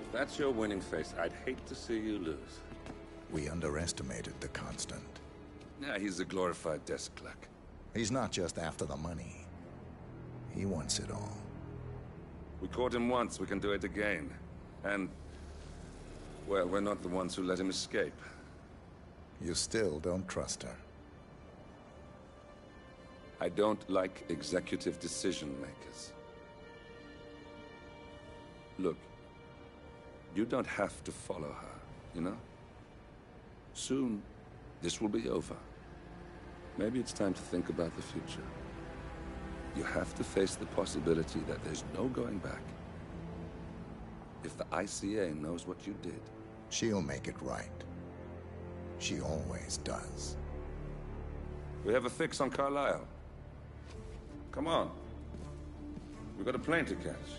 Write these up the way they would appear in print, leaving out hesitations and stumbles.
If that's your winning face, I'd hate to see you lose. We underestimated the Constant. Yeah, he's a glorified desk clerk. He's not just after the money. He wants it all. We caught him once, we can do it again. And... well, we're not the ones who let him escape. You still don't trust her. I don't like executive decision makers. Look, you don't have to follow her, you know? Soon, this will be over. Maybe it's time to think about the future. You have to face the possibility that there's no going back. If the ICA knows what you did... she'll make it right. She always does. We have a fix on Carlisle. Come on. We've got a plane to catch.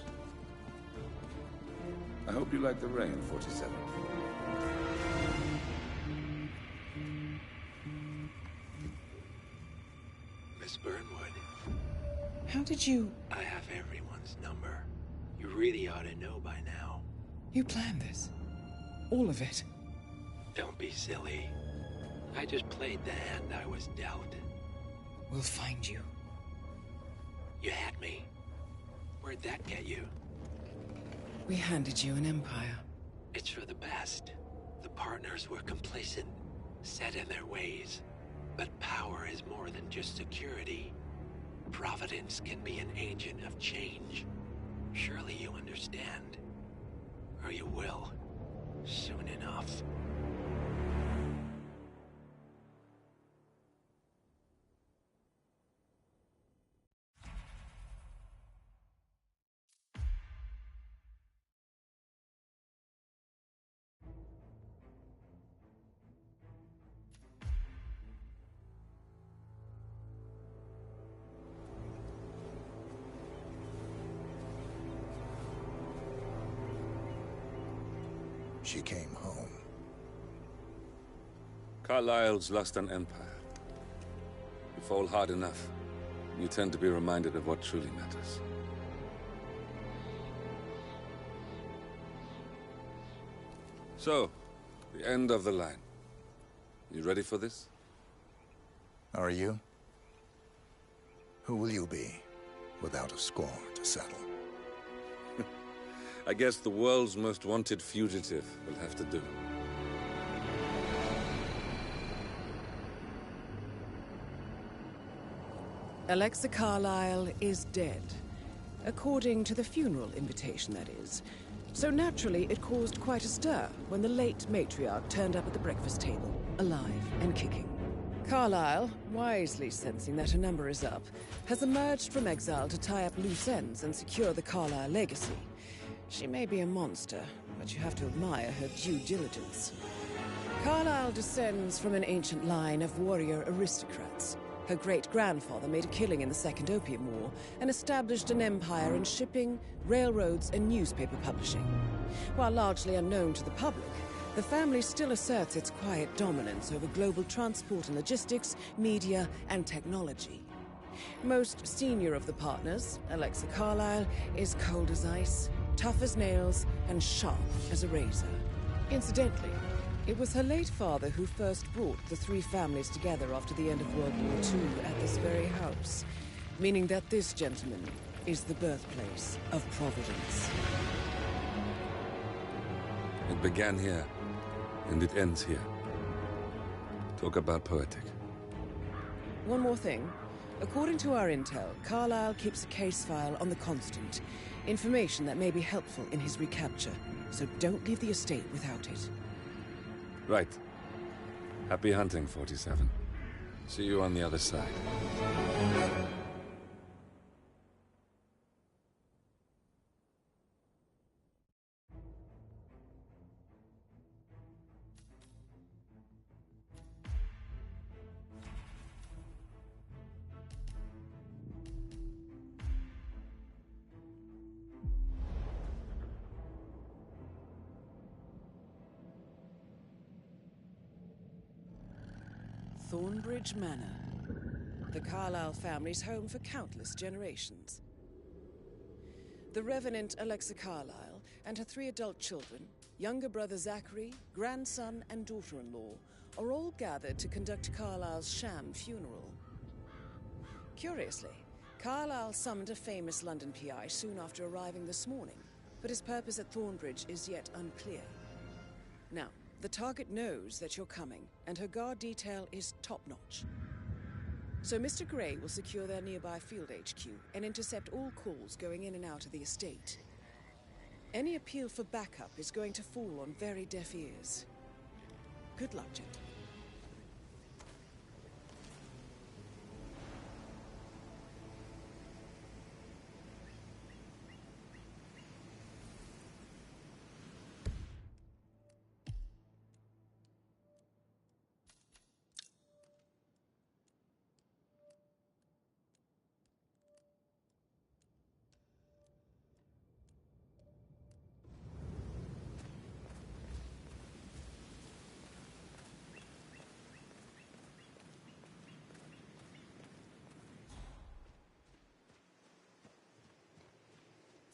I hope you like the rain, 47. Miss Burnwood. How did you... I have everyone's number. You really ought to know by now. You planned this? All of it? Don't be silly. I just played the hand I was dealt. We'll find you. You had me. Where'd that get you? We handed you an empire. It's for the best. The partners were complacent, set in their ways. But power is more than just security. Providence can be an agent of change. Surely you understand. Or you will. Soon enough. She came home. Carlisle's lost an empire. You fall hard enough, you tend to be reminded of what truly matters. So, the end of the line. You ready for this? Are you? Who will you be, without a score to settle? I guess the world's most wanted fugitive will have to do. Alexa Carlisle is dead. According to the funeral invitation, that is. So naturally, it caused quite a stir when the late matriarch turned up at the breakfast table, alive and kicking. Carlisle, wisely sensing that her number is up, has emerged from exile to tie up loose ends and secure the Carlisle legacy. She may be a monster, but you have to admire her due diligence. Carlisle descends from an ancient line of warrior aristocrats. Her great-grandfather made a killing in the Second Opium War and established an empire in shipping, railroads, and newspaper publishing. While largely unknown to the public, the family still asserts its quiet dominance over global transport and logistics, media, and technology. Most senior of the partners, Alexa Carlisle, is cold as ice, tough as nails, and sharp as a razor. Incidentally, it was her late father who first brought the three families together after the end of World War II at this very house, meaning that this gentleman is the birthplace of Providence. It began here, and it ends here. Talk about poetic. One more thing. According to our intel, Carlisle keeps a case file on the Constant. Information that may be helpful in his recapture, so don't leave the estate without it. Right. Happy hunting, 47. See you on the other side. Thornbridge Manor. The Carlisle family's home for countless generations. The Revenant Alexa Carlyle and her 3 adult children, younger brother Zachary, grandson and daughter-in-law, are all gathered to conduct Carlyle's sham funeral. Curiously, Carlyle summoned a famous London PI soon after arriving this morning, but his purpose at Thornbridge is yet unclear. Now, the target knows that you're coming, and her guard detail is top-notch. So Mr. Grey will secure their nearby field HQ and intercept all calls going in and out of the estate. Any appeal for backup is going to fall on very deaf ears. Good luck, gentlemen.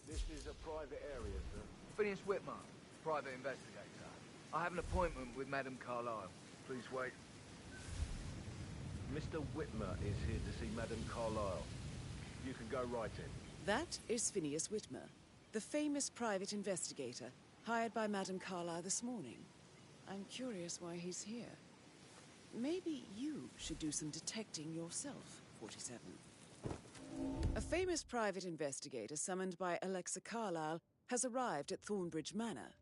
This is a private area, sir. Phineas Whitmer, private investigator. I have an appointment with Madame Carlyle. Please wait. Mr. Whitmer is here to see Madame Carlyle. You can go right in. That is Phineas Whitmer, the famous private investigator hired by Madame Carlyle this morning. I'm curious why he's here. Maybe you should do some detecting yourself, 47. A famous private investigator summoned by Alexa Carlyle has arrived at Thornbridge Manor.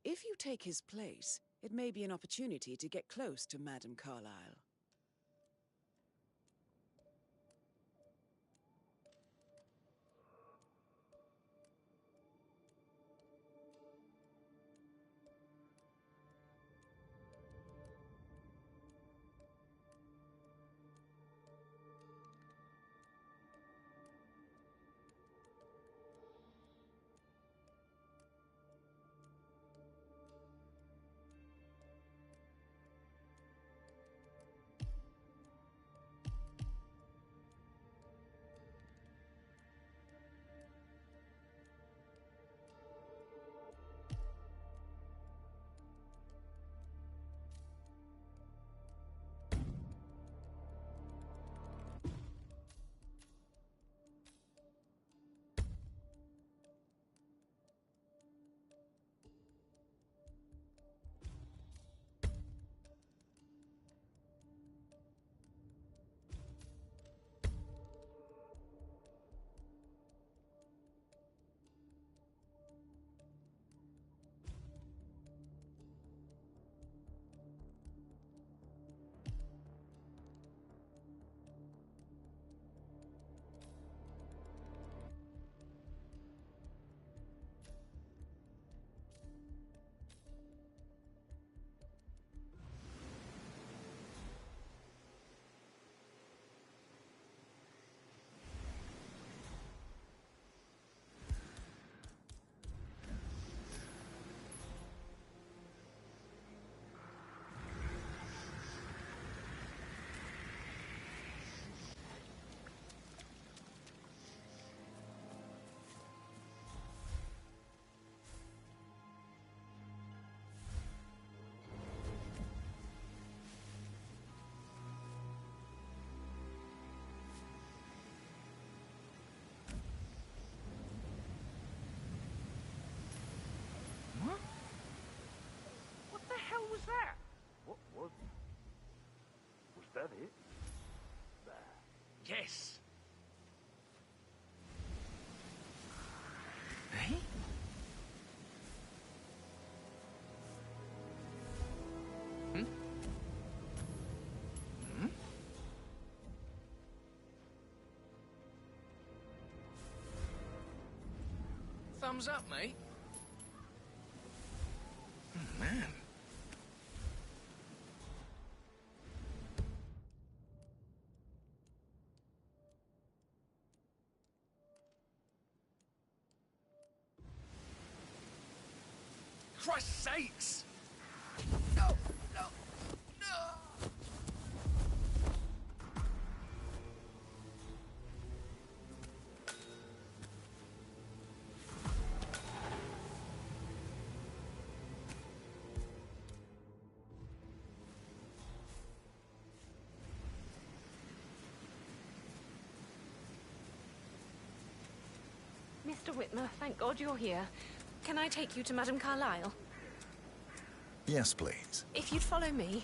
If you take his place, it may be an opportunity to get close to Madame Carlyle. What the hell was that? What was... Was that it? Yes. Eh? Hmm? Hmm? Thumbs up, mate. Oh, man. Christ's sakes! No! No! No! Mr. Whitmer, thank God you're here. Can I take you to Madame Carlyle? Yes, please. If you'd follow me.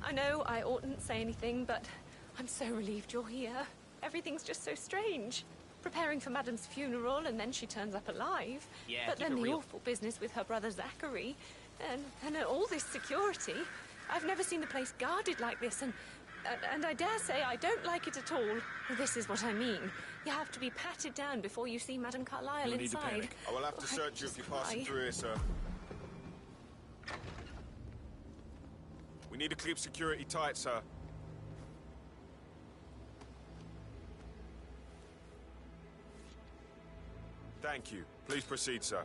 I know I oughtn't say anything, but I'm so relieved you're here. Everything's just so strange. Preparing for Madame's funeral, and then she turns up alive. Yeah, but keep then it the real. awful business with her brother Zachary, and all this security. I've never seen the place guarded like this, and I dare say I don't like it at all. This is what I mean. You have to be patted down before you see Madame Carlyle No need to inside. panic. I will have to Oh, search you if just you're passing cry. through here, sir. We need to keep security tight, sir. Thank you. Please proceed, sir.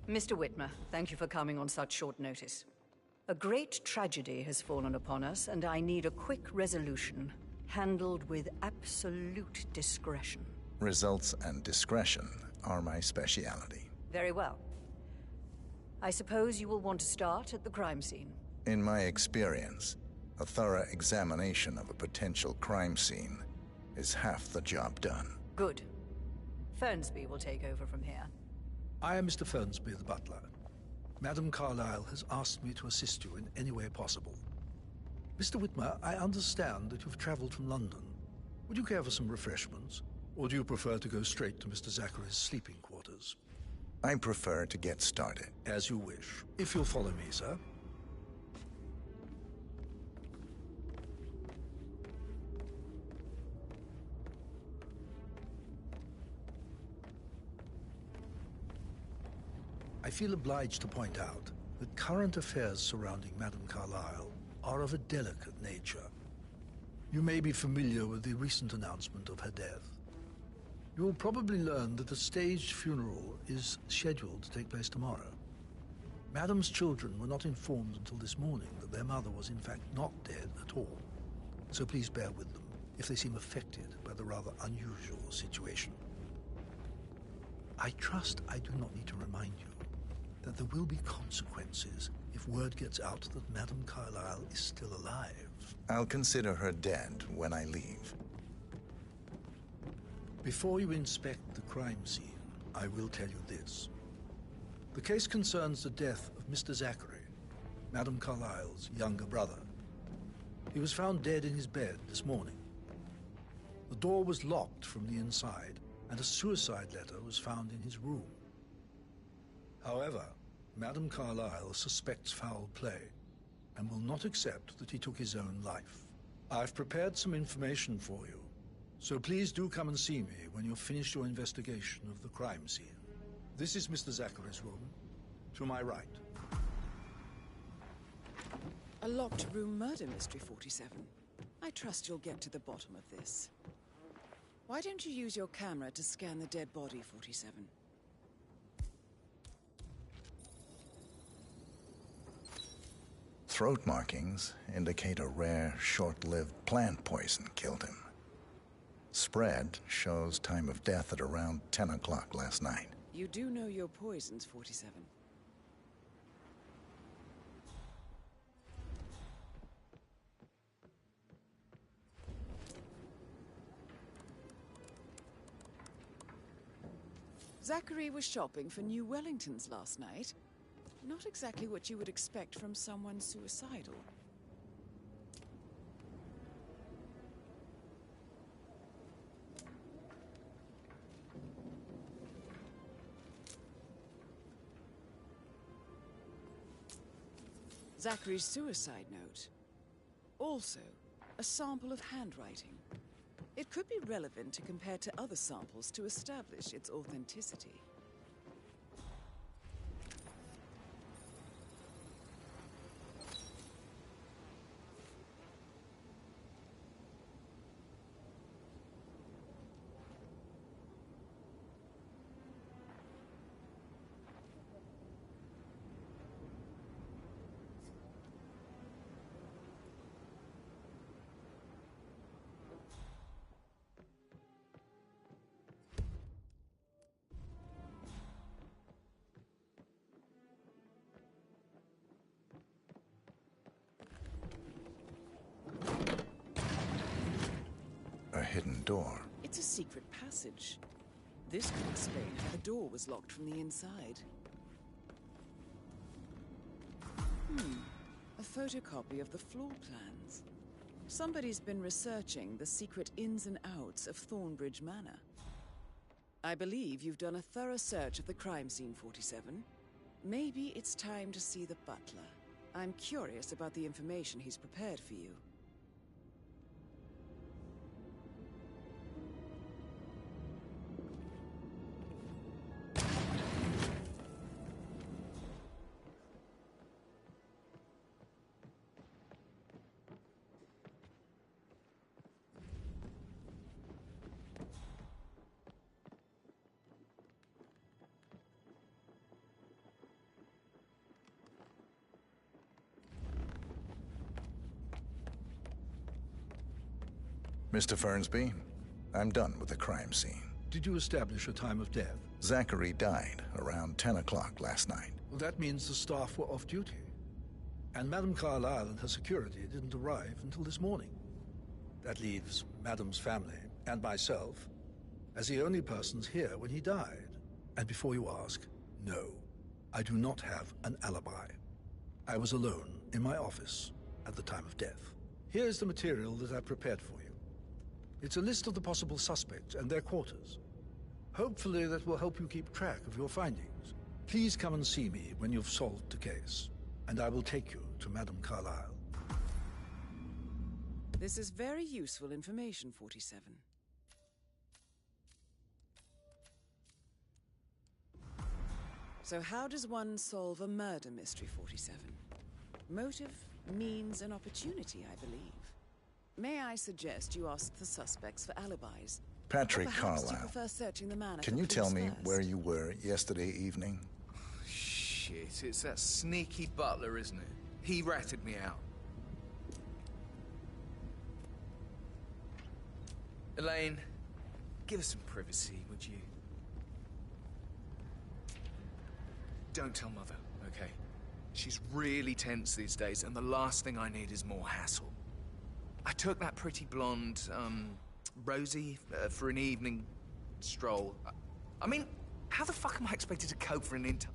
Mr. Whitmer, thank you for coming on such short notice. A great tragedy has fallen upon us, and I need a quick resolution, handled with absolute discretion. Results and discretion are my speciality. Very well. I suppose you will want to start at the crime scene. In my experience, a thorough examination of a potential crime scene is half the job done. Good. Fernsby will take over from here. I am Mr. Fernsby, the butler. Madame Carlyle has asked me to assist you in any way possible. Mr. Whitmer, I understand that you've traveled from London. Would you care for some refreshments? Or do you prefer to go straight to Mr. Zachary's sleeping quarters? I prefer to get started. As you wish. If you'll follow me, sir. I feel obliged to point out that current affairs surrounding Madame Carlyle are of a delicate nature. You may be familiar with the recent announcement of her death. You will probably learn that a staged funeral is scheduled to take place tomorrow. Madame's children were not informed until this morning that their mother was in fact not dead at all. So please bear with them if they seem affected by the rather unusual situation. I trust I do not need to remind you that there will be consequences if word gets out that Madame Carlyle is still alive. I'll consider her dead when I leave. Before you inspect the crime scene, I will tell you this. The case concerns the death of Mr. Zachary, Madame Carlyle's younger brother. He was found dead in his bed this morning. The door was locked from the inside, and a suicide letter was found in his room. However, Madame Carlyle suspects foul play and will not accept that he took his own life. I've prepared some information for you, so please do come and see me when you've finished your investigation of the crime scene. This is Mr. Zachary's room, to my right. A locked room murder mystery, 47. I trust you'll get to the bottom of this. Why don't you use your camera to scan the dead body, 47? Throat markings indicate a rare, short-lived plant poison killed him. Spread shows time of death at around 10 o'clock last night. You do know your poisons, 47. Zachary was shopping for new Wellingtons last night. Not exactly what you would expect from someone suicidal. Zachary's suicide note. Also, a sample of handwriting. It could be relevant to compare to other samples to establish its authenticity. hidden door. It's a secret passage. This could explain how the door was locked from the inside. A photocopy of the floor plans. Somebody's been researching the secret ins and outs of Thornbridge Manor. I believe you've done a thorough search of the crime scene, 47. Maybe it's time to see the butler. I'm curious about the information he's prepared for you. Mr. Fernsby, I'm done with the crime scene. Did you establish a time of death? Zachary died around 10 o'clock last night. Well, that means the staff were off duty. And Madame Carlyle and her security didn't arrive until this morning. That leaves Madame's family and myself as the only persons here when he died. And before you ask, no, I do not have an alibi. I was alone in my office at the time of death. Here's the material that I prepared for you. It's a list of the possible suspects and their quarters. Hopefully that will help you keep track of your findings. Please come and see me when you've solved the case, and I will take you to Madame Carlyle. This is very useful information, 47. So how does one solve a murder mystery, 47? Motive, means, and opportunity, I believe. May I suggest you ask the suspects for alibis? Patrick Or perhaps Carlyle, you prefer searching the manor can for you tell clues me first? where you were yesterday evening? Shit, it's that sneaky butler, isn't it? He ratted me out. Elaine, give us some privacy, would you? Don't tell Mother, okay? She's really tense these days, and the last thing I need is more hassle. I took that pretty blonde, Rosie, for an evening stroll. I mean, how the fuck am I expected to cope for an entire...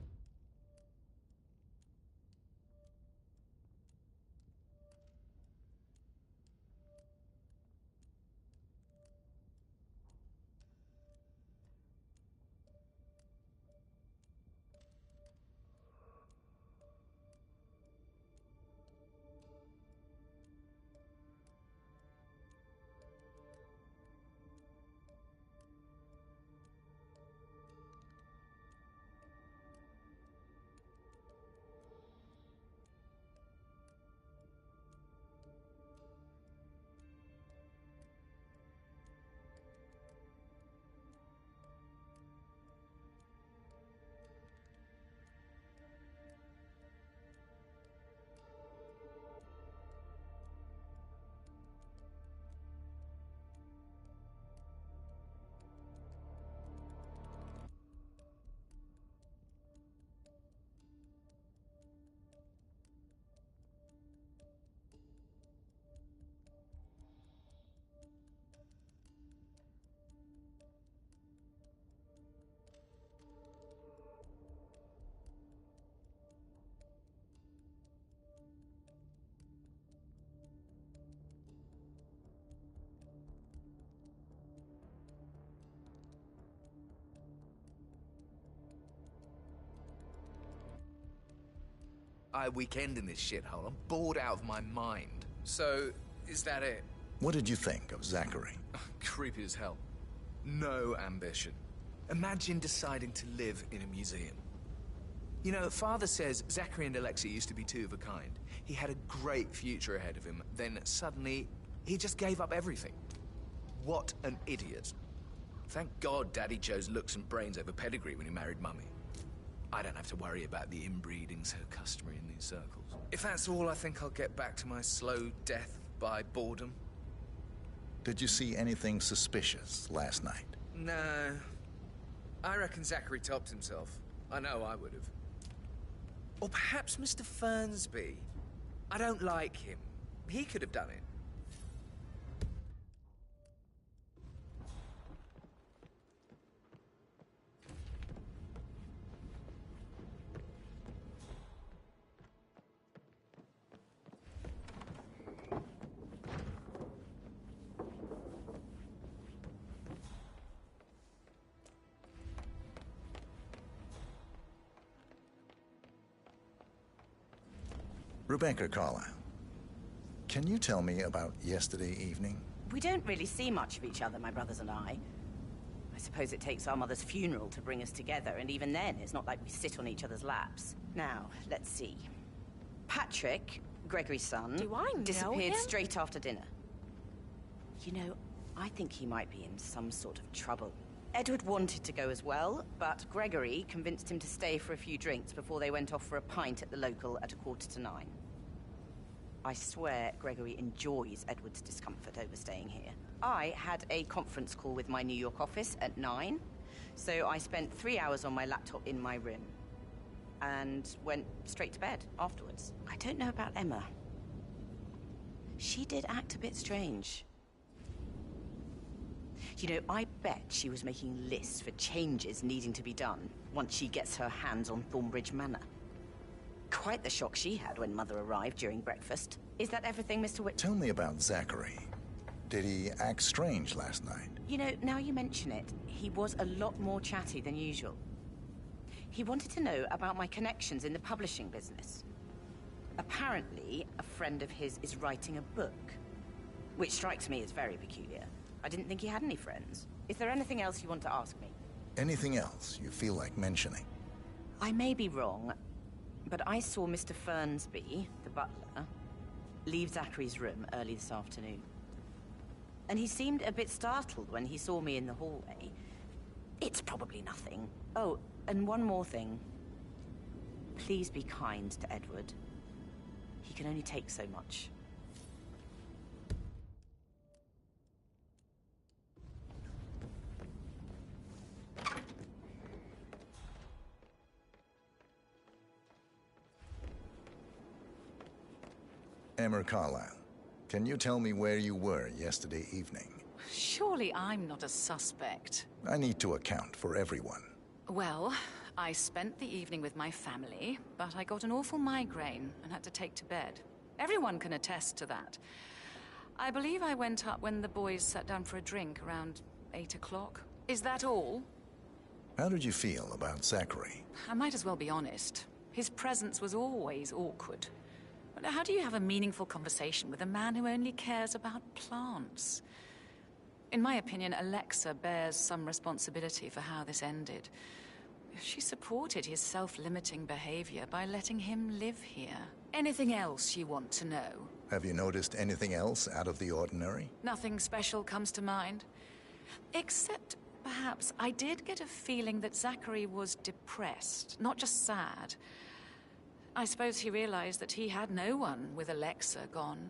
I weekend in this shithole. I'm bored out of my mind. So, is that it? What did you think of Zachary? Creepy as hell. No ambition. Imagine deciding to live in a museum. You know, Father says Zachary and Alexei used to be two of a kind. He had a great future ahead of him, then suddenly, he just gave up everything. What an idiot. Thank God Daddy chose looks and brains over pedigree when he married Mummy. I don't have to worry about the inbreeding so customary in these circles. If that's all, I think I'll get back to my slow death by boredom. Did you see anything suspicious last night? No. I reckon Zachary topped himself. I know I would have. Or perhaps Mr. Fernsby. I don't like him. He could have done it. Rebecca Carlyle, can you tell me about yesterday evening? We don't really see much of each other, my brothers and I. I suppose it takes our mother's funeral to bring us together, and even then, it's not like we sit on each other's laps. Now, let's see. Patrick, Gregory's son, Do I know disappeared him? straight after dinner. You know, I think he might be in some sort of trouble. Edward wanted to go as well, but Gregory convinced him to stay for a few drinks before they went off for a pint at the local at 8:45. I swear Gregory enjoys Edward's discomfort over staying here. I had a conference call with my New York office at 9, so I spent 3 hours on my laptop in my room and went straight to bed afterwards. I don't know about Emma. She did act a bit strange. You know, I bet she was making lists for changes needing to be done once she gets her hands on Thornbridge Manor. Quite the shock she had when Mother arrived during breakfast. Is that everything, Mr. Whit? Tell me about Zachary. Did he act strange last night? You know, now you mention it, he was a lot more chatty than usual. He wanted to know about my connections in the publishing business. Apparently, a friend of his is writing a book, which strikes me as very peculiar. I didn't think he had any friends. Is there anything else you want to ask me? Anything else you feel like mentioning? I may be wrong, but I saw Mr. Fernsby, the butler, leave Zachary's room early this afternoon. And he seemed a bit startled when he saw me in the hallway. It's probably nothing. Oh, and one more thing. Please be kind to Edward. He can only take so much. Emma Carlyle, can you tell me where you were yesterday evening? Surely I'm not a suspect. I need to account for everyone. Well, I spent the evening with my family, but I got an awful migraine and had to take to bed. Everyone can attest to that. I believe I went up when the boys sat down for a drink around 8 o'clock. Is that all? How did you feel about Zachary? I might as well be honest. His presence was always awkward. But how do you have a meaningful conversation with a man who only cares about plants? In my opinion, Alexa bears some responsibility for how this ended. She supported his self-limiting behavior by letting him live here. Anything else you want to know? Have you noticed anything else out of the ordinary? Nothing special comes to mind. Except, perhaps, I did get a feeling that Zachary was depressed, not just sad. I suppose he realized that he had no one with Alexa gone.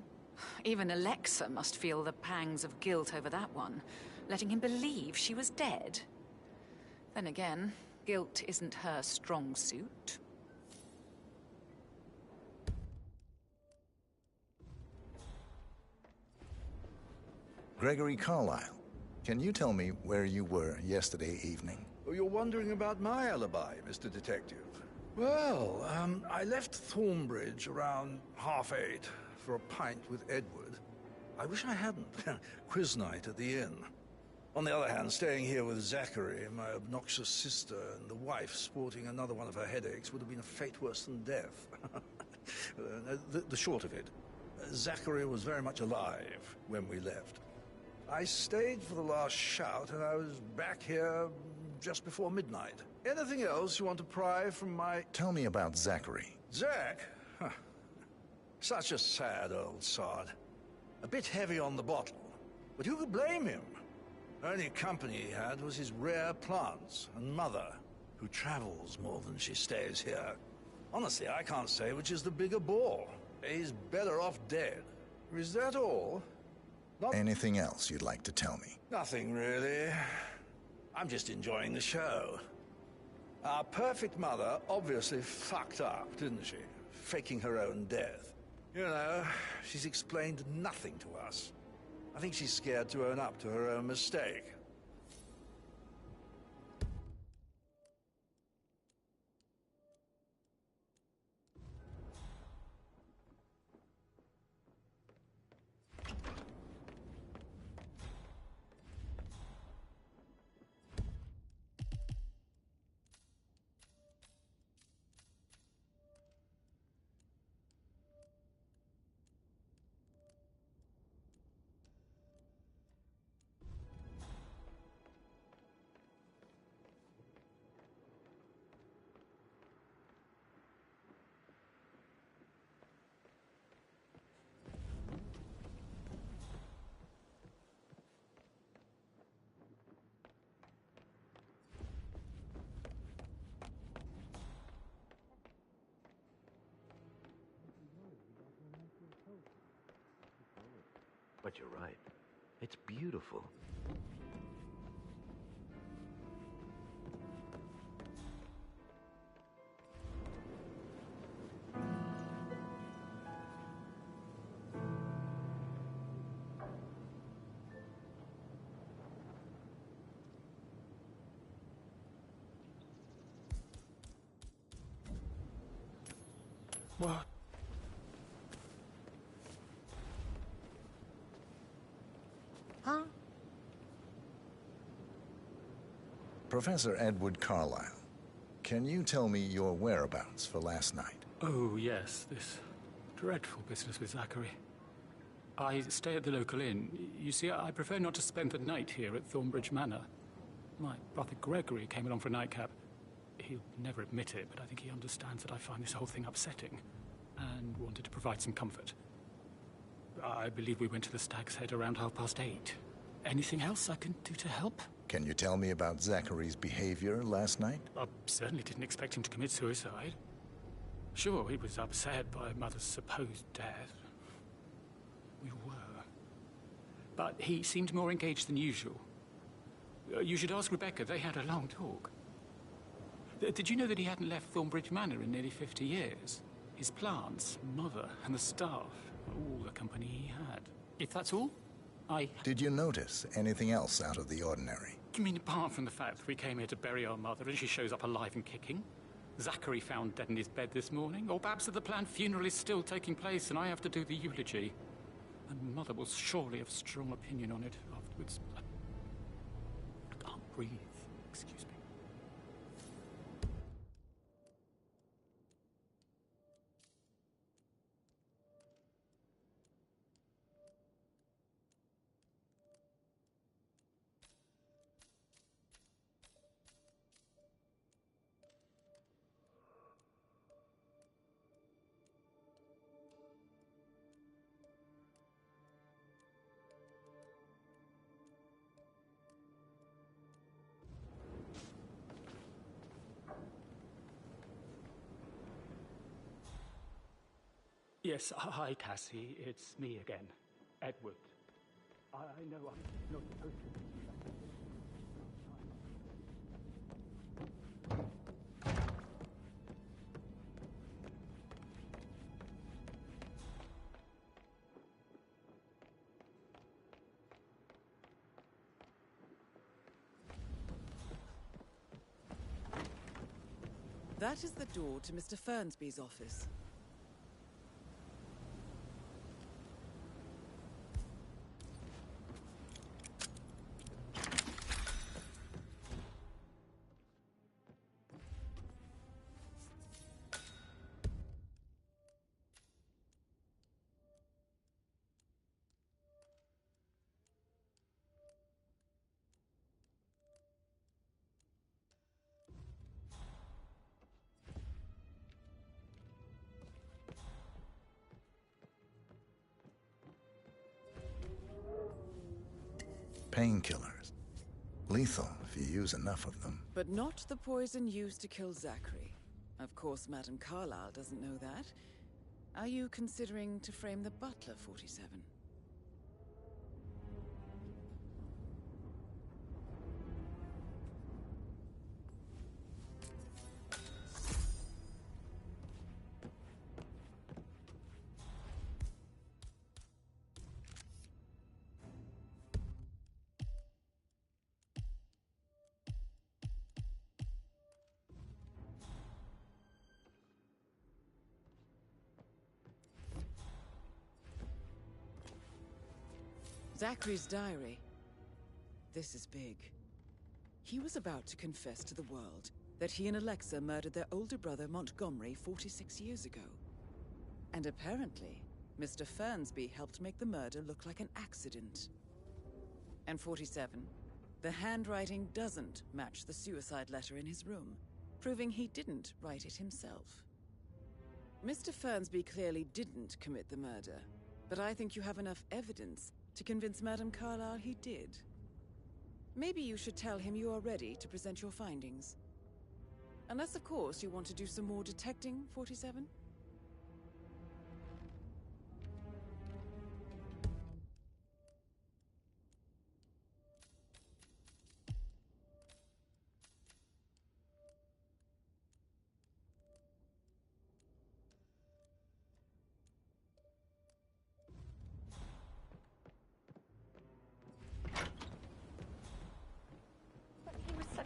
Even Alexa must feel the pangs of guilt over that one, letting him believe she was dead. Then again, guilt isn't her strong suit. Gregory Carlyle, can you tell me where you were yesterday evening? Oh, you're wondering about my alibi, Mr. Detective. Well, I left Thornbridge around 8:30 for a pint with Edward. I wish I hadn't. Quiz night at the inn. On the other hand, staying here with Zachary, my obnoxious sister, and the wife sporting another one of her headaches would have been a fate worse than death. The short of it, Zachary was very much alive when we left. I stayed for the last shout, and I was back here just before midnight. Anything else you want to pry from my... Tell me about Zachary. Zach? Huh. Such a sad old sod. A bit heavy on the bottle. But who could blame him? Only company he had was his rare plants and Mother, who travels more than she stays here. Honestly, I can't say which is the bigger bore. He's better off dead. Is that all? Anything else you'd like to tell me? Nothing, really. I'm just enjoying the show. Our perfect mother obviously fucked up, didn't she? Faking her own death. You know, she's explained nothing to us. I think she's scared to own up to her own mistake. But you're right. It's beautiful. What? Huh? Professor Edward Carlyle, can you tell me your whereabouts for last night? Oh, yes, this dreadful business with Zachary. I stay at the local inn. You see, I prefer not to spend the night here at Thornbridge Manor. My brother Gregory came along for a nightcap. He'll never admit it, but I think he understands that I find this whole thing upsetting, and wanted to provide some comfort. I believe we went to the Stag's Head around 8:30. Anything else I can do to help? Can you tell me about Zachary's behavior last night? I certainly didn't expect him to commit suicide. Sure, he was upset by Mother's supposed death. We were. But he seemed more engaged than usual. You should ask Rebecca. They had a long talk. Did you know that he hadn't left Thornbridge Manor in nearly 50 years? His plants, Mother, and the staff, all the company he had. If that's all, Did you notice anything else out of the ordinary? You mean apart from the fact that we came here to bury our mother and she shows up alive and kicking? Zachary found dead in his bed this morning? Or perhaps that the planned funeral is still taking place and I have to do the eulogy? And Mother will surely have strong opinion on it afterwards. I can't breathe. Excuse me. Yes, hi, Cassie. It's me again, Edward. I know I'm not supposed to. That is the door to Mr. Fernsby's office. Painkillers. Lethal if you use enough of them. But not the poison used to kill Zachary. Of course, Madame Carlyle doesn't know that. Are you considering to frame the butler, 47? Zachary's diary. This is big. He was about to confess to the world that he and Alexa murdered their older brother Montgomery 46 years ago. And apparently, Mr. Fernsby helped make the murder look like an accident. And 47, the handwriting doesn't match the suicide letter in his room, proving he didn't write it himself. Mr. Fernsby clearly didn't commit the murder, but I think you have enough evidence to convince Madame Carlyle he did. Maybe you should tell him you are ready to present your findings. Unless, of course, you want to do some more detecting, 47?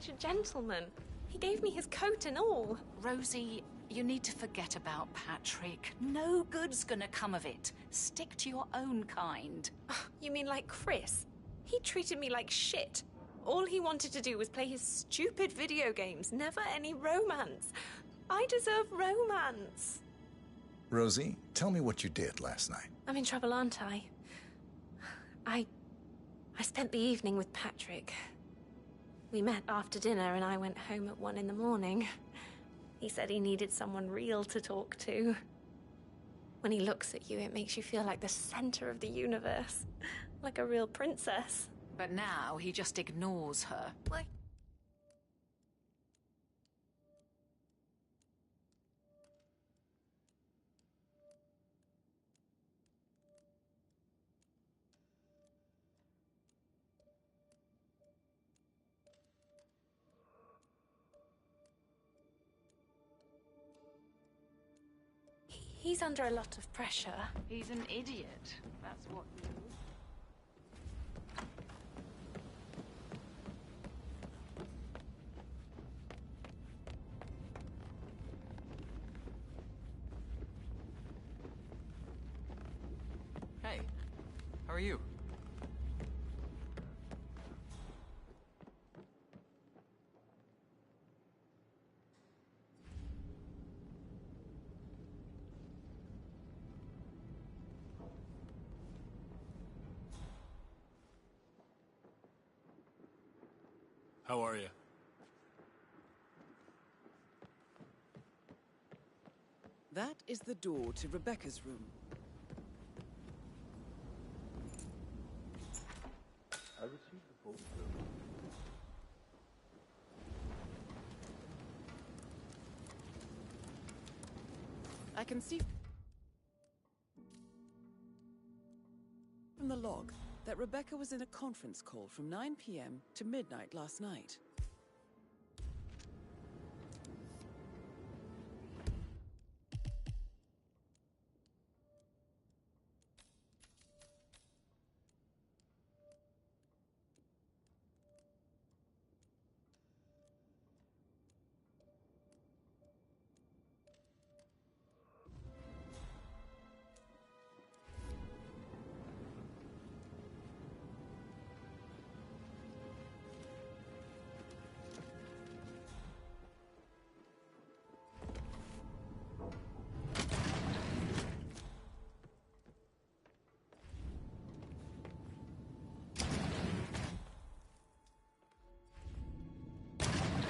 such a gentleman. He gave me his coat and all. Rosie, you need to forget about Patrick. No good's gonna come of it. Stick to your own kind. You mean like Chris? He treated me like shit. All he wanted to do was play his stupid video games, never any romance. I deserve romance. Rosie, tell me what you did last night. I'm in trouble, aren't I? I spent the evening with Patrick. We met after dinner and I went home at 1 in the morning. He said he needed someone real to talk to. When he looks at you, it makes you feel like the center of the universe. Like a real princess. But now he just ignores her. Like... He's under a lot of pressure. He's an idiot. That's what he is. Hey, how are you? How are you? That is the door to Rebecca's room. I received the phone I can see from the log that Rebecca was in a conference call from 9 p.m. to midnight last night.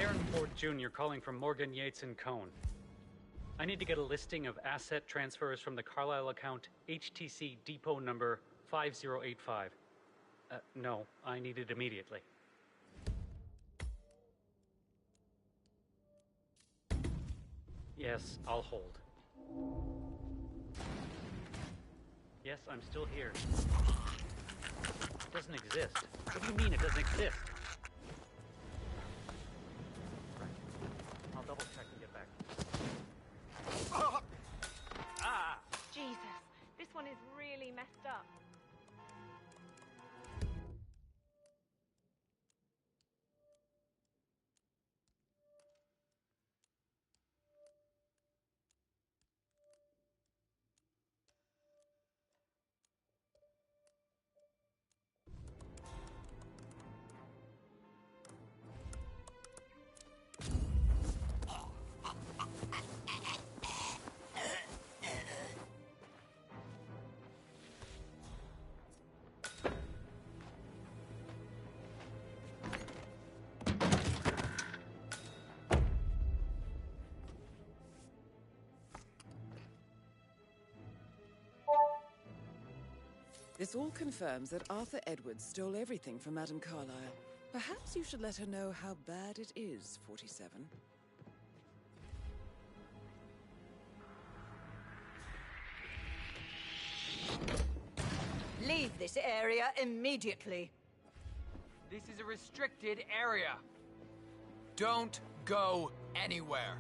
Aaron Ford Jr. calling from Morgan, Yates & Cohn. I need to get a listing of asset transfers from the Carlisle account HTC depot number 5085. No, I need it immediately. Yes, I'll hold. Yes, I'm still here. It doesn't exist. What do you mean it doesn't exist? I'll double check and get back. Jesus, this one is really messed up. This all confirms that Arthur Edwards stole everything from Madame Carlisle. Perhaps you should let her know how bad it is, 47. Leave this area immediately. This is a restricted area. Don't go anywhere.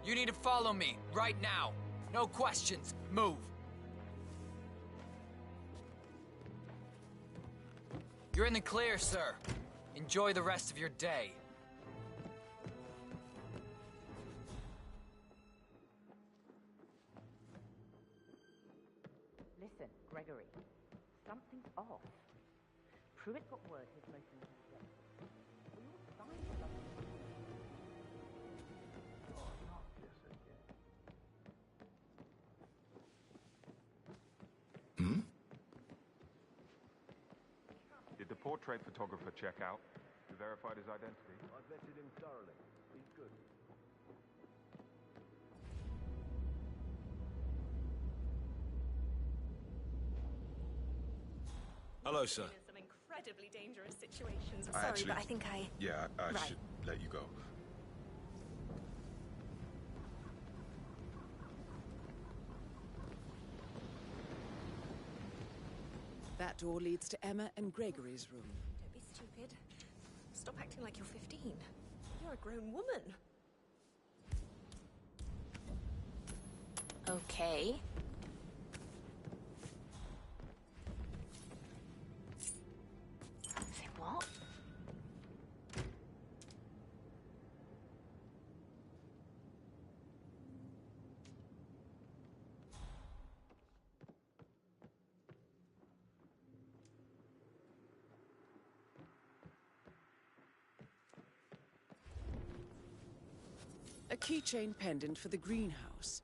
You need to follow me right now. No questions. Move. You're in the clear, sir. Enjoy the rest of your day. Listen, Gregory. Something's off. Pruitt got word his motion was dead. We all signed the document. Oh, not this again. Did the portrait photographer check out? You verified his identity? I vetted him thoroughly. He's good. Hello, sir. In some incredibly dangerous situations. I Sorry, actually- but I think I... Yeah, I Right. should let you go. That door leads to Emma and Gregory's room. Don't be stupid. Stop acting like you're 15. You're a grown woman. Okay. Say what? A keychain pendant for the greenhouse.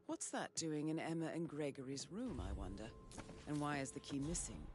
What's that doing in Emma and Gregory's room, I wonder? And why is the key missing?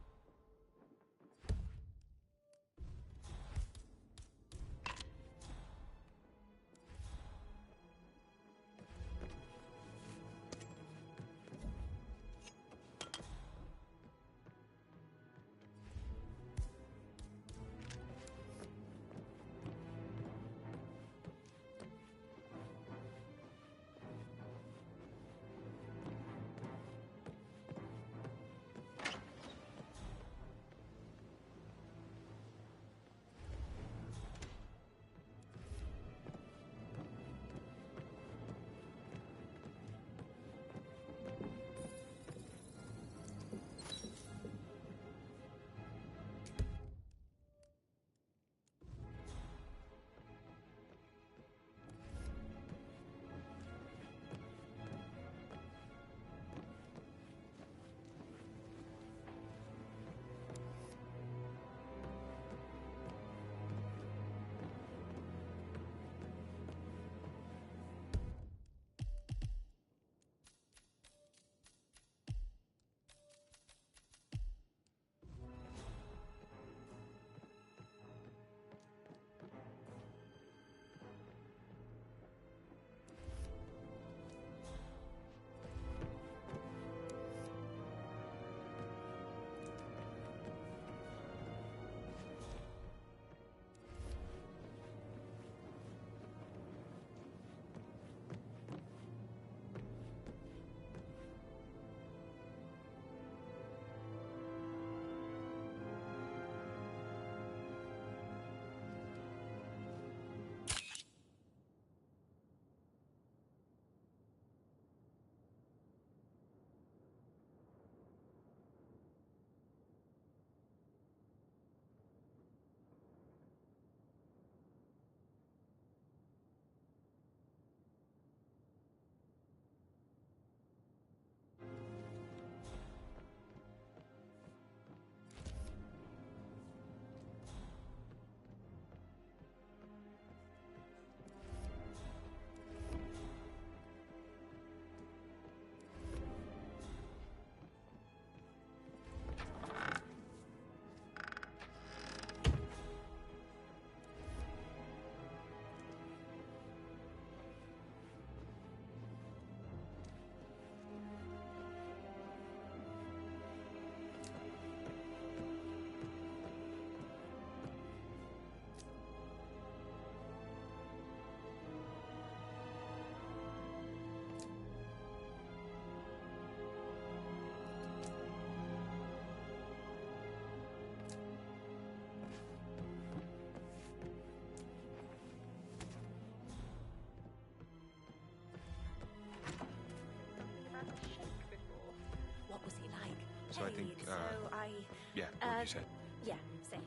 What was he like? So I think, So I... yeah, what you said. Yeah, same.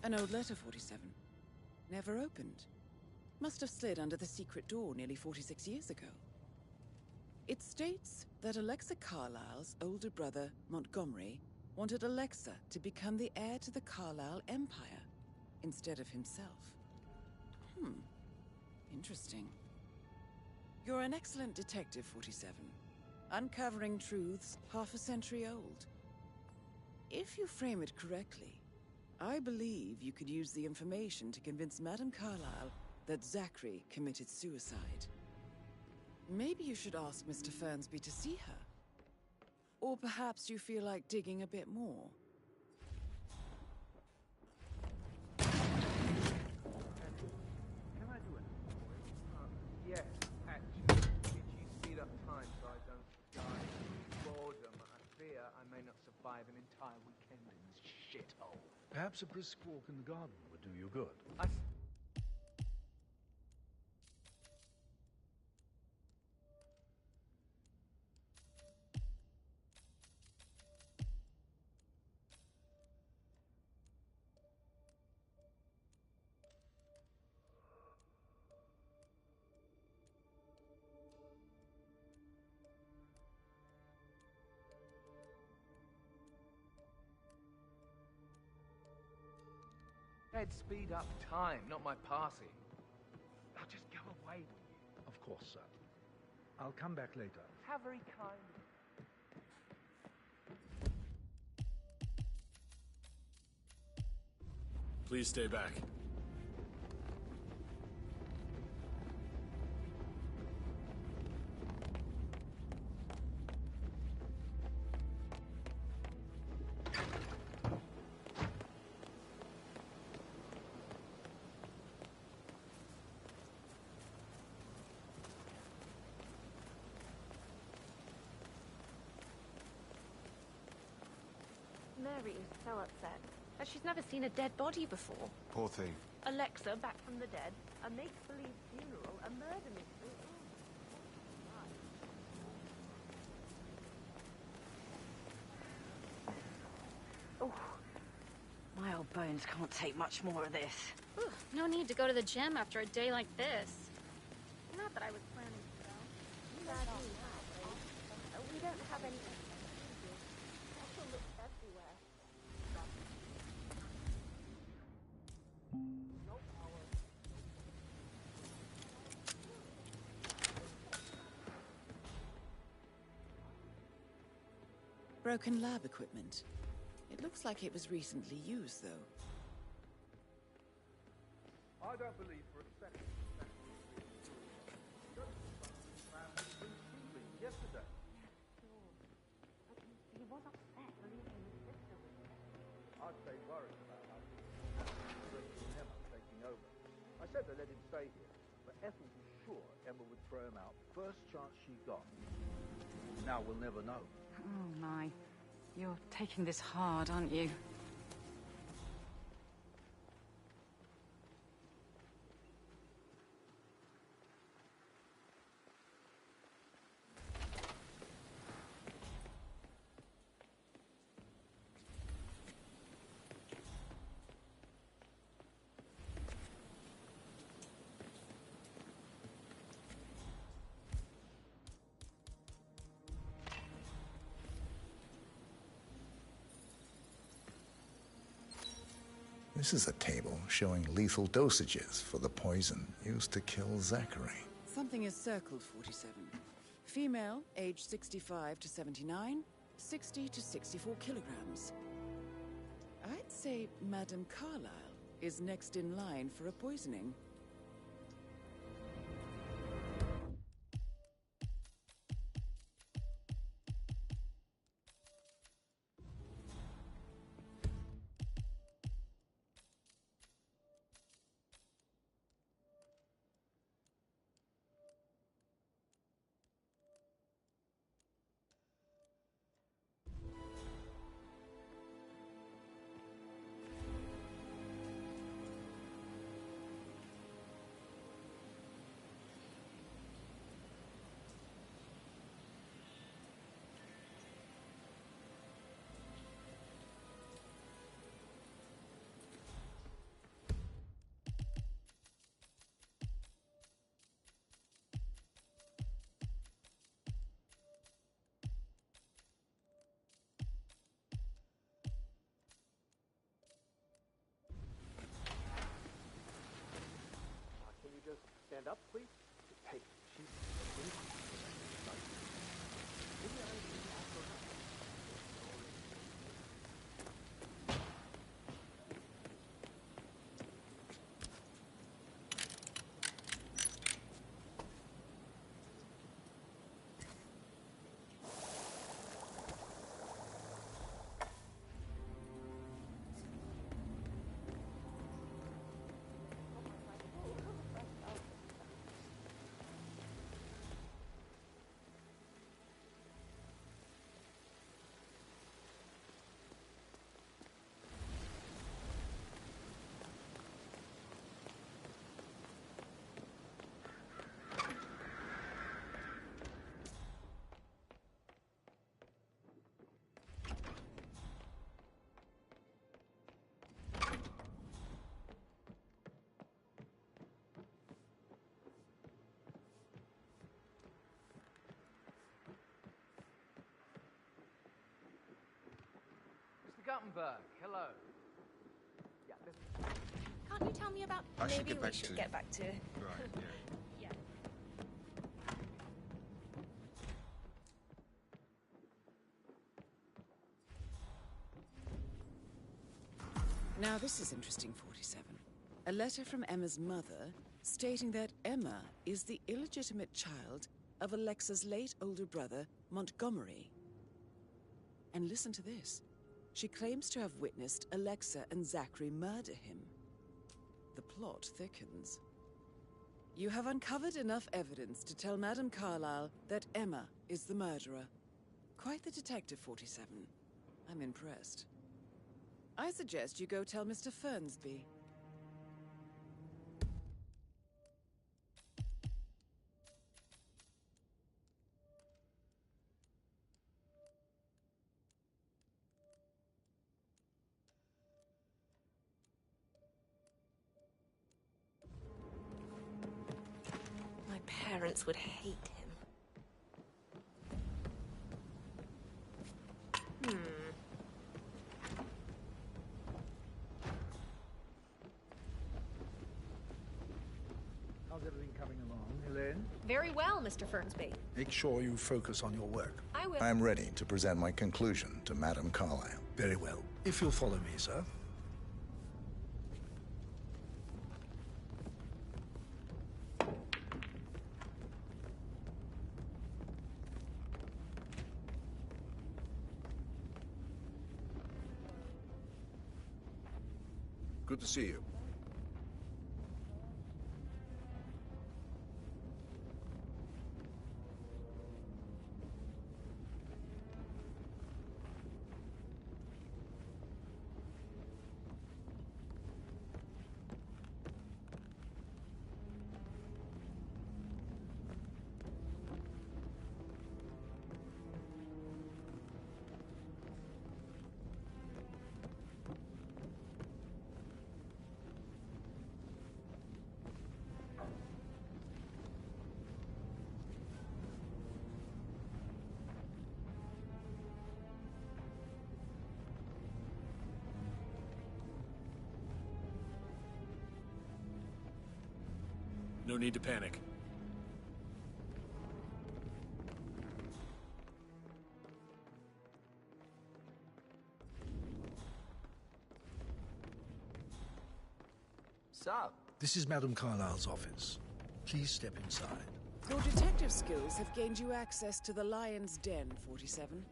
An old letter, 47. Never opened. Must have slid under the secret door nearly 46 years ago. It states that Alexa Carlyle's older brother, Montgomery, wanted Alexa to become the heir to the Carlyle Empire instead of himself. Interesting. You're an excellent detective, 47. Uncovering truths half a century old. If you frame it correctly, I believe you could use the information to convince Madame Carlyle that Zachary committed suicide. Maybe you should ask Mr. Fernsby to see her. Or perhaps you feel like digging a bit more. Can I do anything for you? Yes, actually. Could you speed up time so I don't die of boredom? I fear I may not survive an entire weekend in this shithole. Perhaps a brisk walk in the garden would do you good. Ed, speed up time, not my passing. Now just go away, will you? Of course, sir. I'll come back later. How very kind. Please stay back. Mary is so upset. But she's never seen a dead body before. Poor thing. Alexa back from the dead, a make-believe funeral, a murder mystery. Oh, my old bones can't take much more of this. Ooh, no need to go to the gym after a day like this. Not that I was planning to go. We don't have any... Special looks everywhere. Broken lab equipment. It looks like it was recently used, though. I don't believe for a second that yesterday. He was upset leaving his sister with him. I'd say worried about us. Never taking over. I said to let him stay here, but Ethel was sure Emma would throw him out first chance she got. Now we'll never know. Oh, my. You're taking this hard, aren't you? This is a table showing lethal dosages for the poison used to kill Zachary. Something is circled, 47. Female, age 65 to 79, 60 to 64 kilograms. I'd say Madame Carlyle is next in line for a poisoning. stand up, please? Hey, she's... Mr. Guttenberg, hello. Yeah, Can't you tell me about... I should Maybe get back we should to- get back to... Right, yeah. Yeah. Now this is interesting, 47. A letter from Emma's mother stating that Emma is the illegitimate child of Alexa's late older brother, Montgomery. And listen to this. She claims to have witnessed Alexa and Zachary murder him. The plot thickens. You have uncovered enough evidence to tell Madame Carlyle that Emma is the murderer. Quite the detective, 47. I'm impressed. I suggest you go tell Mr. Fernsby. My parents would hate him. How's everything coming along, Helene? Very well, Mr. Fernsby. Make sure you focus on your work. I will. I'm ready to present my conclusion to Madame Carlyle. Very well. If you'll follow me, sir. Good to see you. No need to panic. Sup? This is Madame Carlyle's office. Please step inside. Your detective skills have gained you access to the Lion's Den, 47.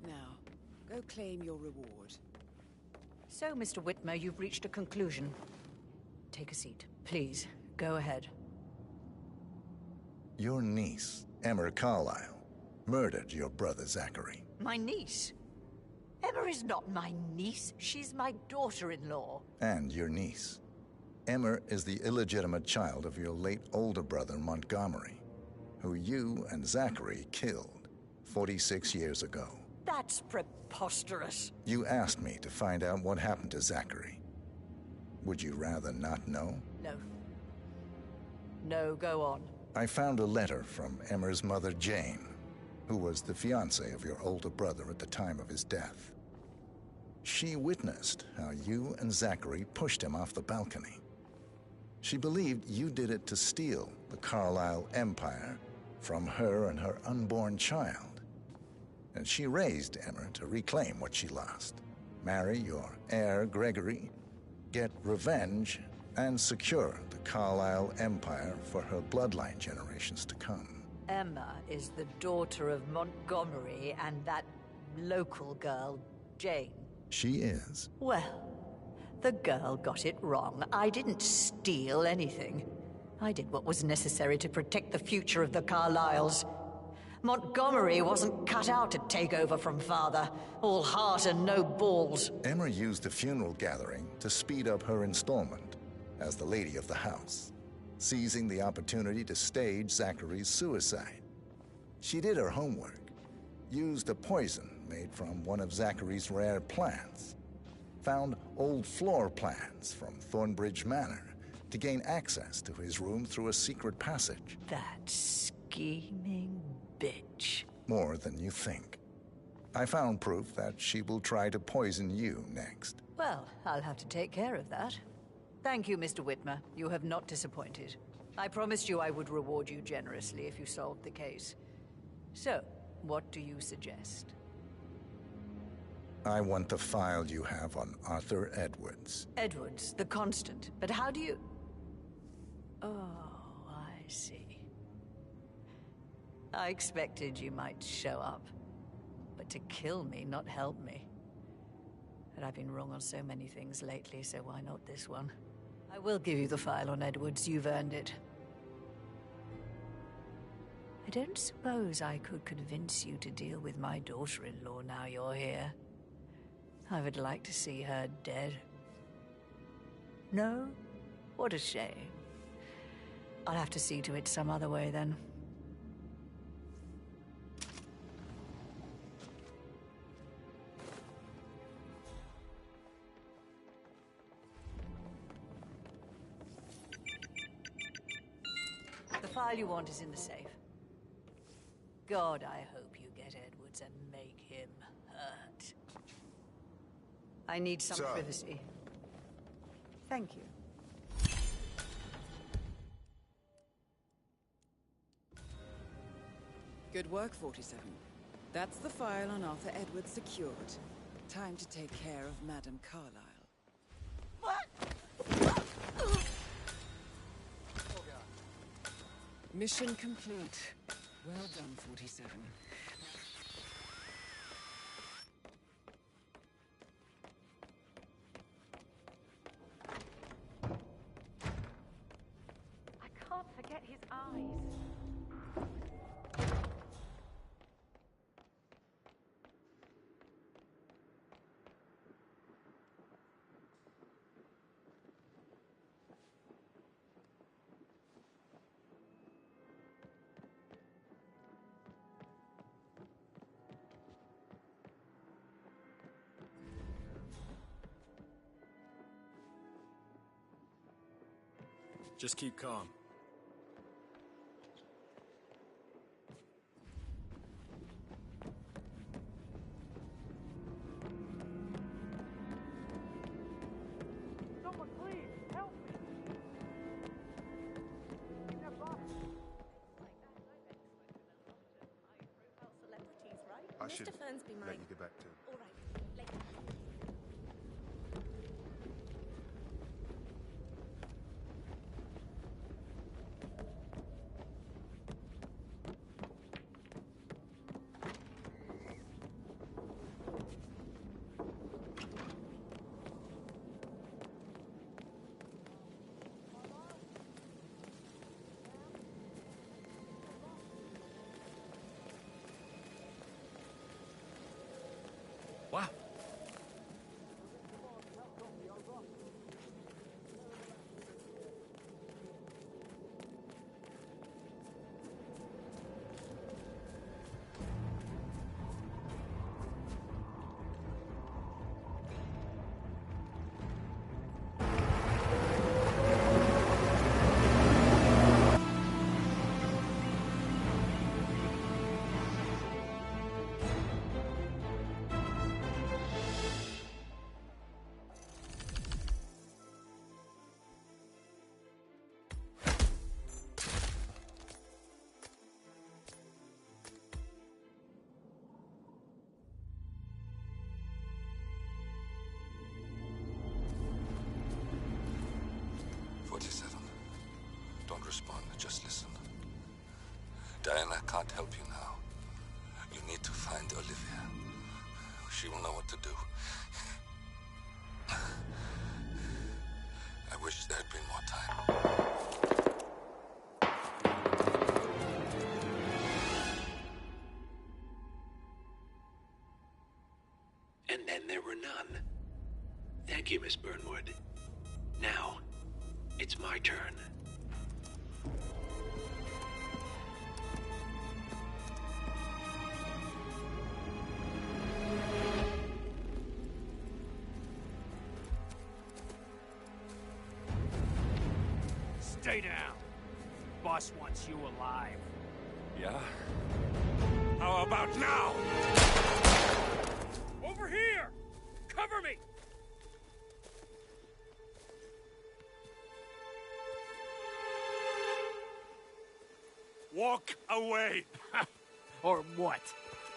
Now, go claim your reward. So, Mr. Whitmer, you've reached a conclusion. Take a seat. Please, go ahead. Your niece, Emma Carlyle, murdered your brother Zachary. My niece? Emma is not my niece. She's my daughter-in-law. And your niece. Emma is the illegitimate child of your late older brother Montgomery, who you and Zachary killed 46 years ago. That's preposterous. You asked me to find out what happened to Zachary. Would you rather not know? No. No, go on. I found a letter from Emma's mother, Jane, who was the fiancée of your older brother at the time of his death. She witnessed how you and Zachary pushed him off the balcony. She believed you did it to steal the Carlisle Empire from her and her unborn child. And she raised Emmer to reclaim what she lost. Marry your heir, Gregory, get revenge, and secure the Carlisle Empire for her bloodline generations to come. Emma is the daughter of Montgomery and that local girl, Jane. She is. Well, the girl got it wrong. I didn't steal anything. I did what was necessary to protect the future of the Carlyles. Montgomery wasn't cut out to take over from Father. All heart and no balls. Emma used the funeral gathering to speed up her installment as the lady of the house, seizing the opportunity to stage Zachary's suicide. She did her homework, used a poison made from one of Zachary's rare plants, found old floor plans from Thornbridge Manor to gain access to his room through a secret passage. That scheming bitch. More than you think. I found proof that she will try to poison you next. Well, I'll have to take care of that. Thank you, Mr. Whitmer. You have not disappointed. I promised you I would reward you generously if you solved the case. So, what do you suggest? I want the file you have on Arthur Edwards. Edwards, the Constant. But how do you... Oh, I see. I expected you might show up. But to kill me, not help me. But I've been wrong on so many things lately, so why not this one? I will give you the file on Edwards. You've earned it. I don't suppose I could convince you to deal with my daughter-in-law now you're here. I would like to see her dead. No? What a shame. I'll have to see to it some other way then. The file you want is in the safe. God, I hope you get Edwards and make him hurt. I need some privacy. Thank you. Good work, 47. That's the file on Arthur Edwards secured. Time to take care of Madame Carlisle. Mission complete. Well done, 47. I can't forget his eyes. Just keep calm. Someone, please, help me! I should Mr. Fernsby let might. you get back to... All right, later. respond. Just listen. Diana can't help you now. You need to find Olivia. She will know what to do. I wish there had been more time. And then there were none. Thank you, Miss Burnwood. Now, it's my turn. Stay down. Boss wants you alive. Yeah? How about now? Over here! Cover me! Walk away! Or what?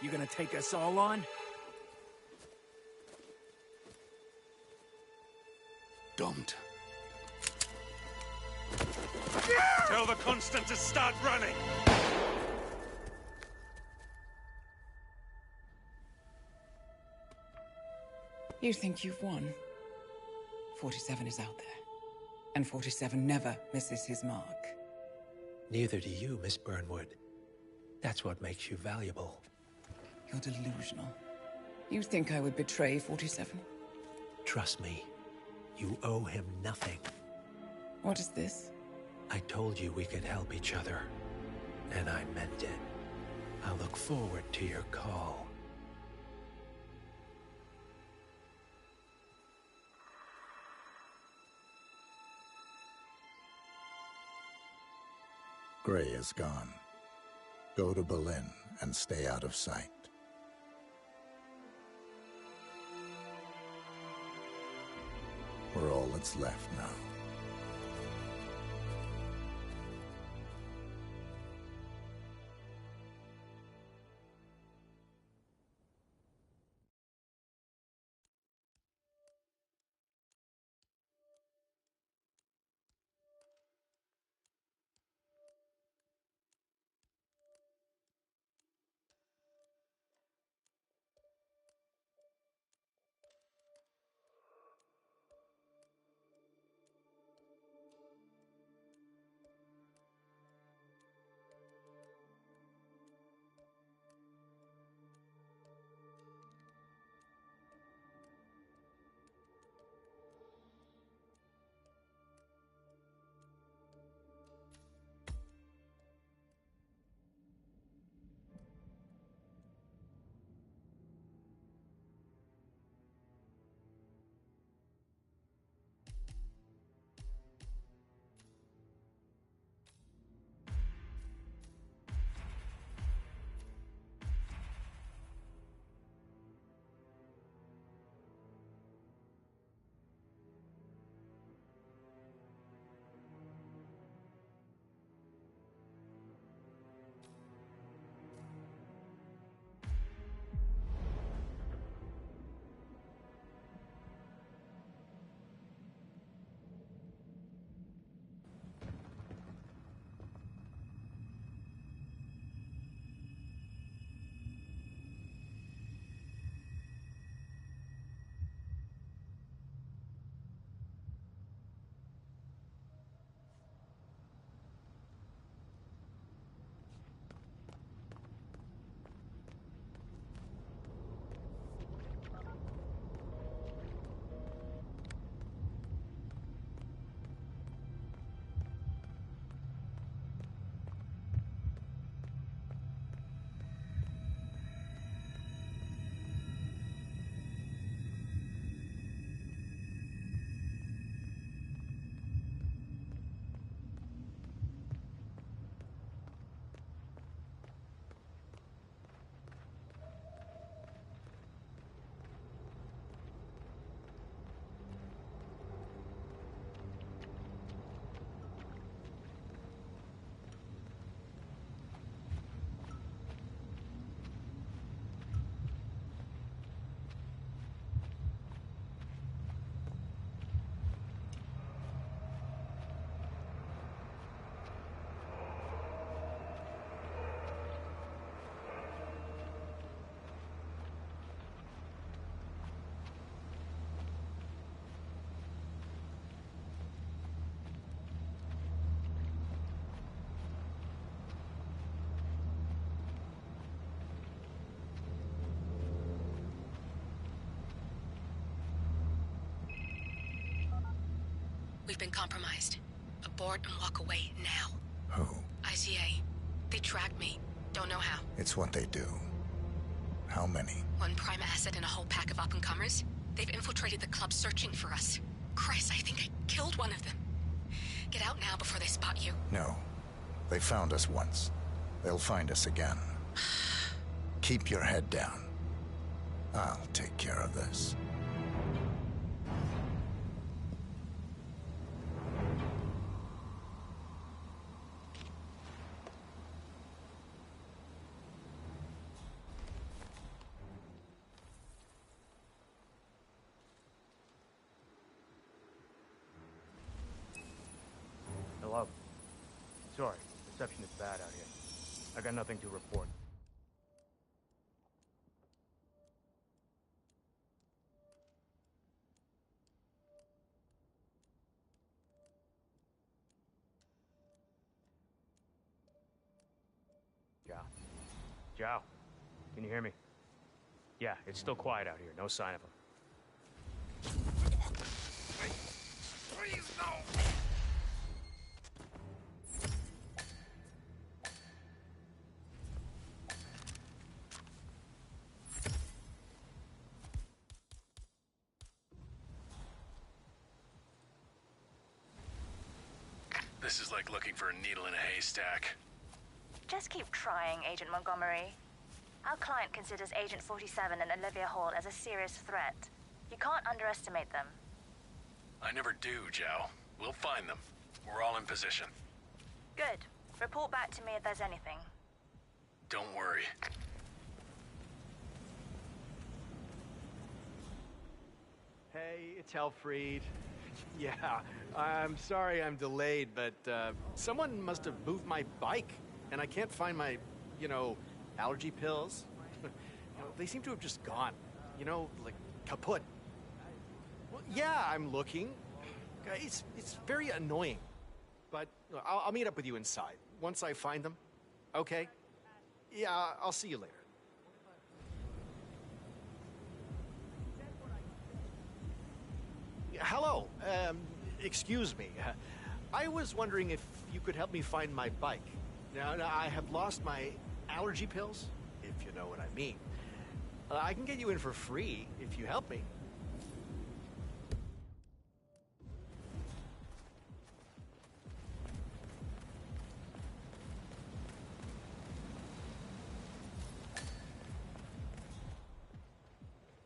You gonna take us all on? Don't. Tell the Constant to start running! You think you've won? 47 is out there. And 47 never misses his mark. Neither do you, Miss Burnwood. That's what makes you valuable. You're delusional. You think I would betray 47? Trust me, you owe him nothing. What is this? I told you we could help each other, and I meant it. I look forward to your call. Gray is gone. Go to Berlin and stay out of sight. We're all that's left now. We've been compromised. Abort and walk away now. Who? ICA. They tracked me. Don't know how. It's what they do. How many? One prime asset and a whole pack of up-and-comers. They've infiltrated the club searching for us. Christ, I think I killed one of them. Get out now before they spot you. No. They found us once. They'll find us again. Keep your head down. I'll take care of this. Hello? Sorry, reception is bad out here. I got nothing to report. Zhao, can you hear me? Yeah, it's still quiet out here. No sign of him. Please, no! This is like looking for a needle in a haystack. Just keep trying, Agent Montgomery. Our client considers Agent 47 and Olivia Hall as a serious threat. You can't underestimate them. I never do, Zhao. We'll find them. We're all in position. Good. Report back to me if there's anything. Don't worry. Hey, it's Helfried. Yeah, I'm sorry I'm delayed, but someone must have moved my bike, and I can't find my, allergy pills. They seem to have just gone. Like kaput. Well, yeah, I'm looking. It's very annoying, but I'll meet up with you inside once I find them. Okay? Yeah, I'll see you later. Hello. Excuse me. I was wondering if you could help me find my bike. Now, I have lost my allergy pills, if you know what I mean. I can get you in for free if you help me.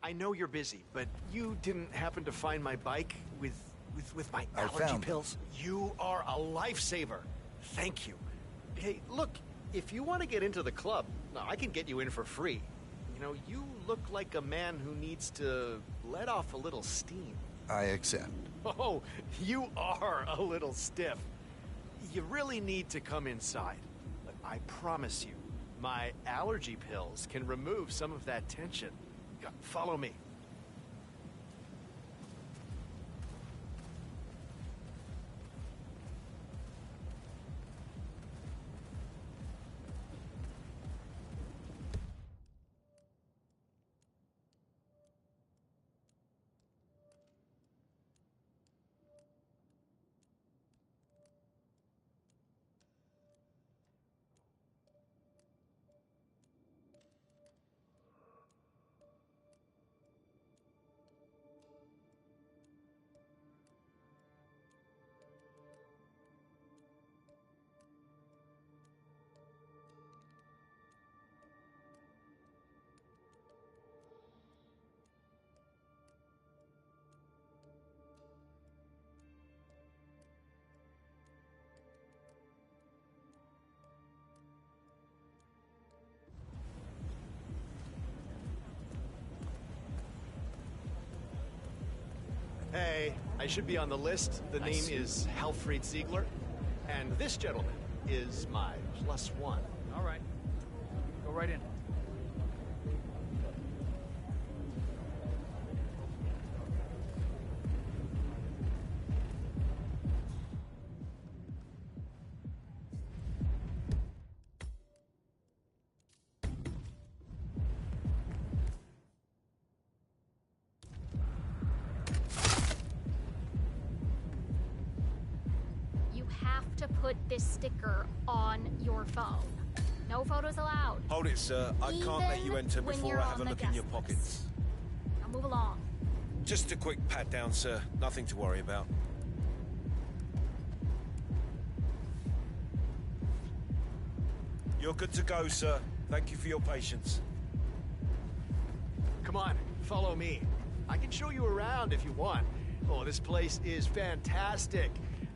I know you're busy, but you didn't happen to find my bike with my allergy pills? You are a lifesaver. Thank you. Hey, look, if you want to get into the club, I can get you in for free. You look like a man who needs to let off a little steam. I accept. Oh, you are a little stiff. You really need to come inside. But I promise you, my allergy pills can remove some of that tension. Follow me. Hey, I should be on the list. The name is Helfried Ziegler, and this gentleman is my +1. All right. Go right in. to put this sticker on your phone. No photos allowed. Hold it, sir. I can't let you enter when before you're I have a on the look in your guest pockets. Now move along. Just a quick pat down, sir. Nothing to worry about. You're good to go, sir. Thank you for your patience. Come on, follow me. I can show you around if you want. Oh, this place is fantastic.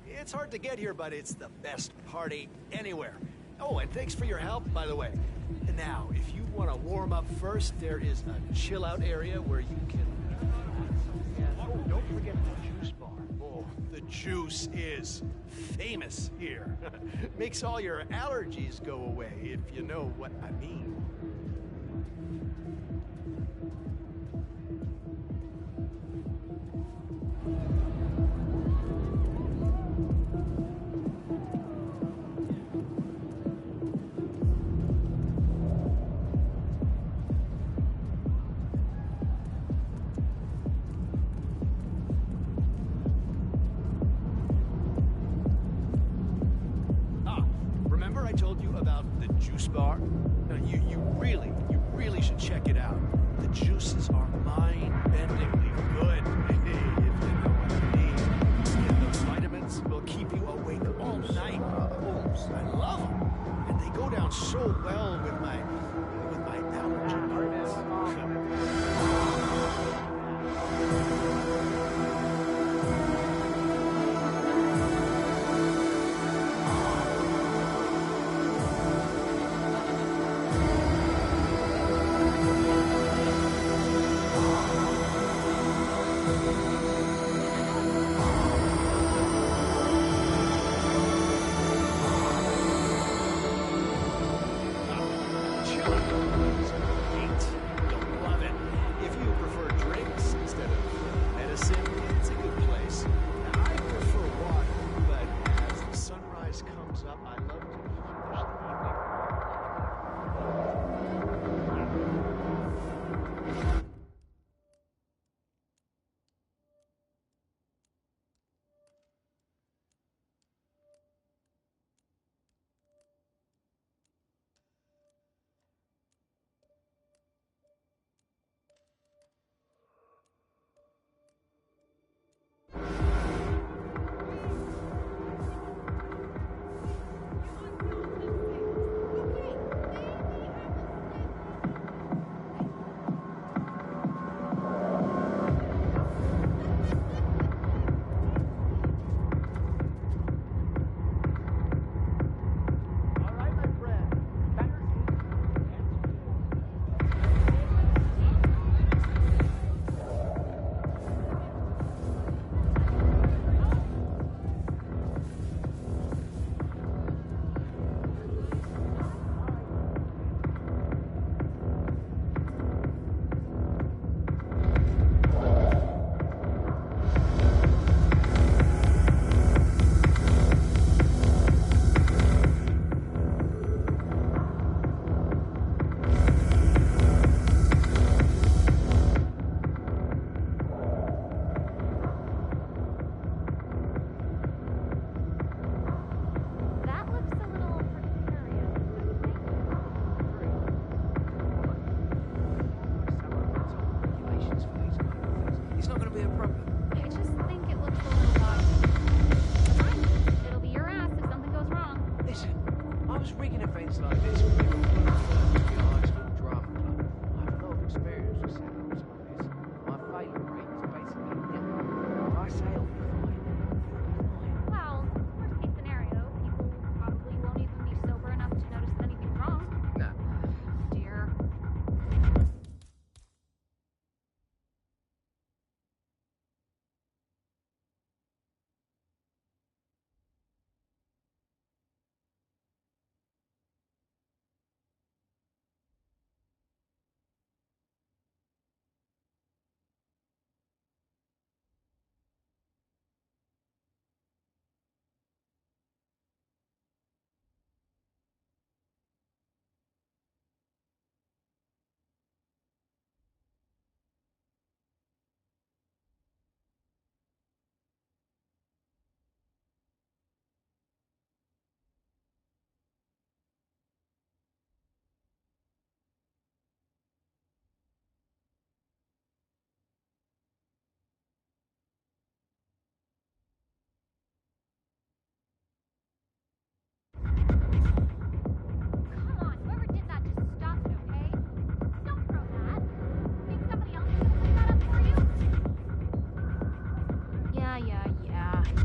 It's hard to get here, but it's the best party anywhere. Oh, and thanks for your help, by the way. And now, if you want to warm up first, there is a chill-out area where you can... Oh, don't forget the juice bar. Oh, the juice is famous here. Makes all your allergies go away, if you know what I mean. Remember I told you about the juice bar? Now, you really should check it out. The juices are mind-bendingly good, if you know what I mean. And those vitamins will keep you awake all night. Oh, I love them. And they go down so well with my allergy darkness. fine.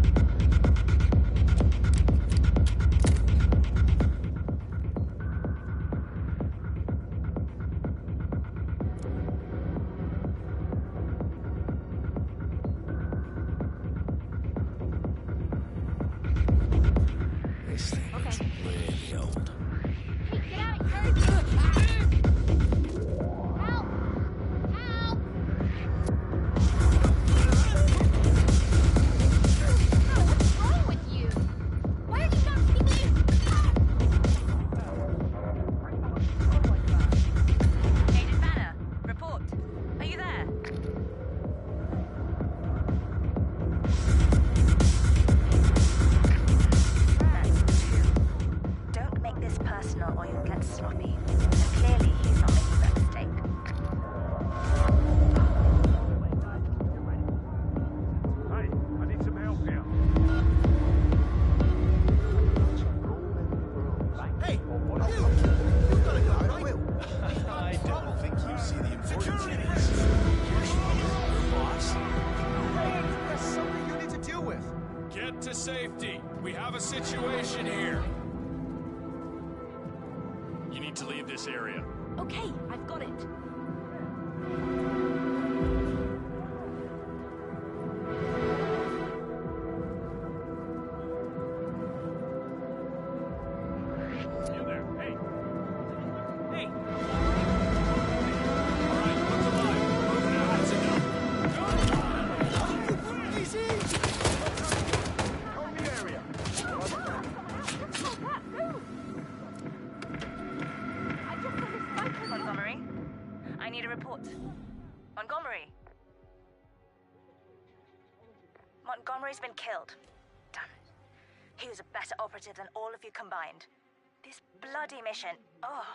This thing is really old. Hey, get out of here! Help! Help! What's wrong with you? Why are you not keeping... Agent Banner, report. Are you there? Don't make this personal or you'll get sloppy. And clearly he's not making that mistake. Hey, I need some help here. Hey, you gotta go, right? I don't think you see the importance in this. Boss. Hey, that's something you need to deal with. Get to safety. We have a situation here. You need to leave this area. Okay, I've got it. You there? Hey. Hey. Montgomery? I need a report. Montgomery? Montgomery's been killed. Damn it. He was a better operative than all of you combined. This bloody mission. Oh.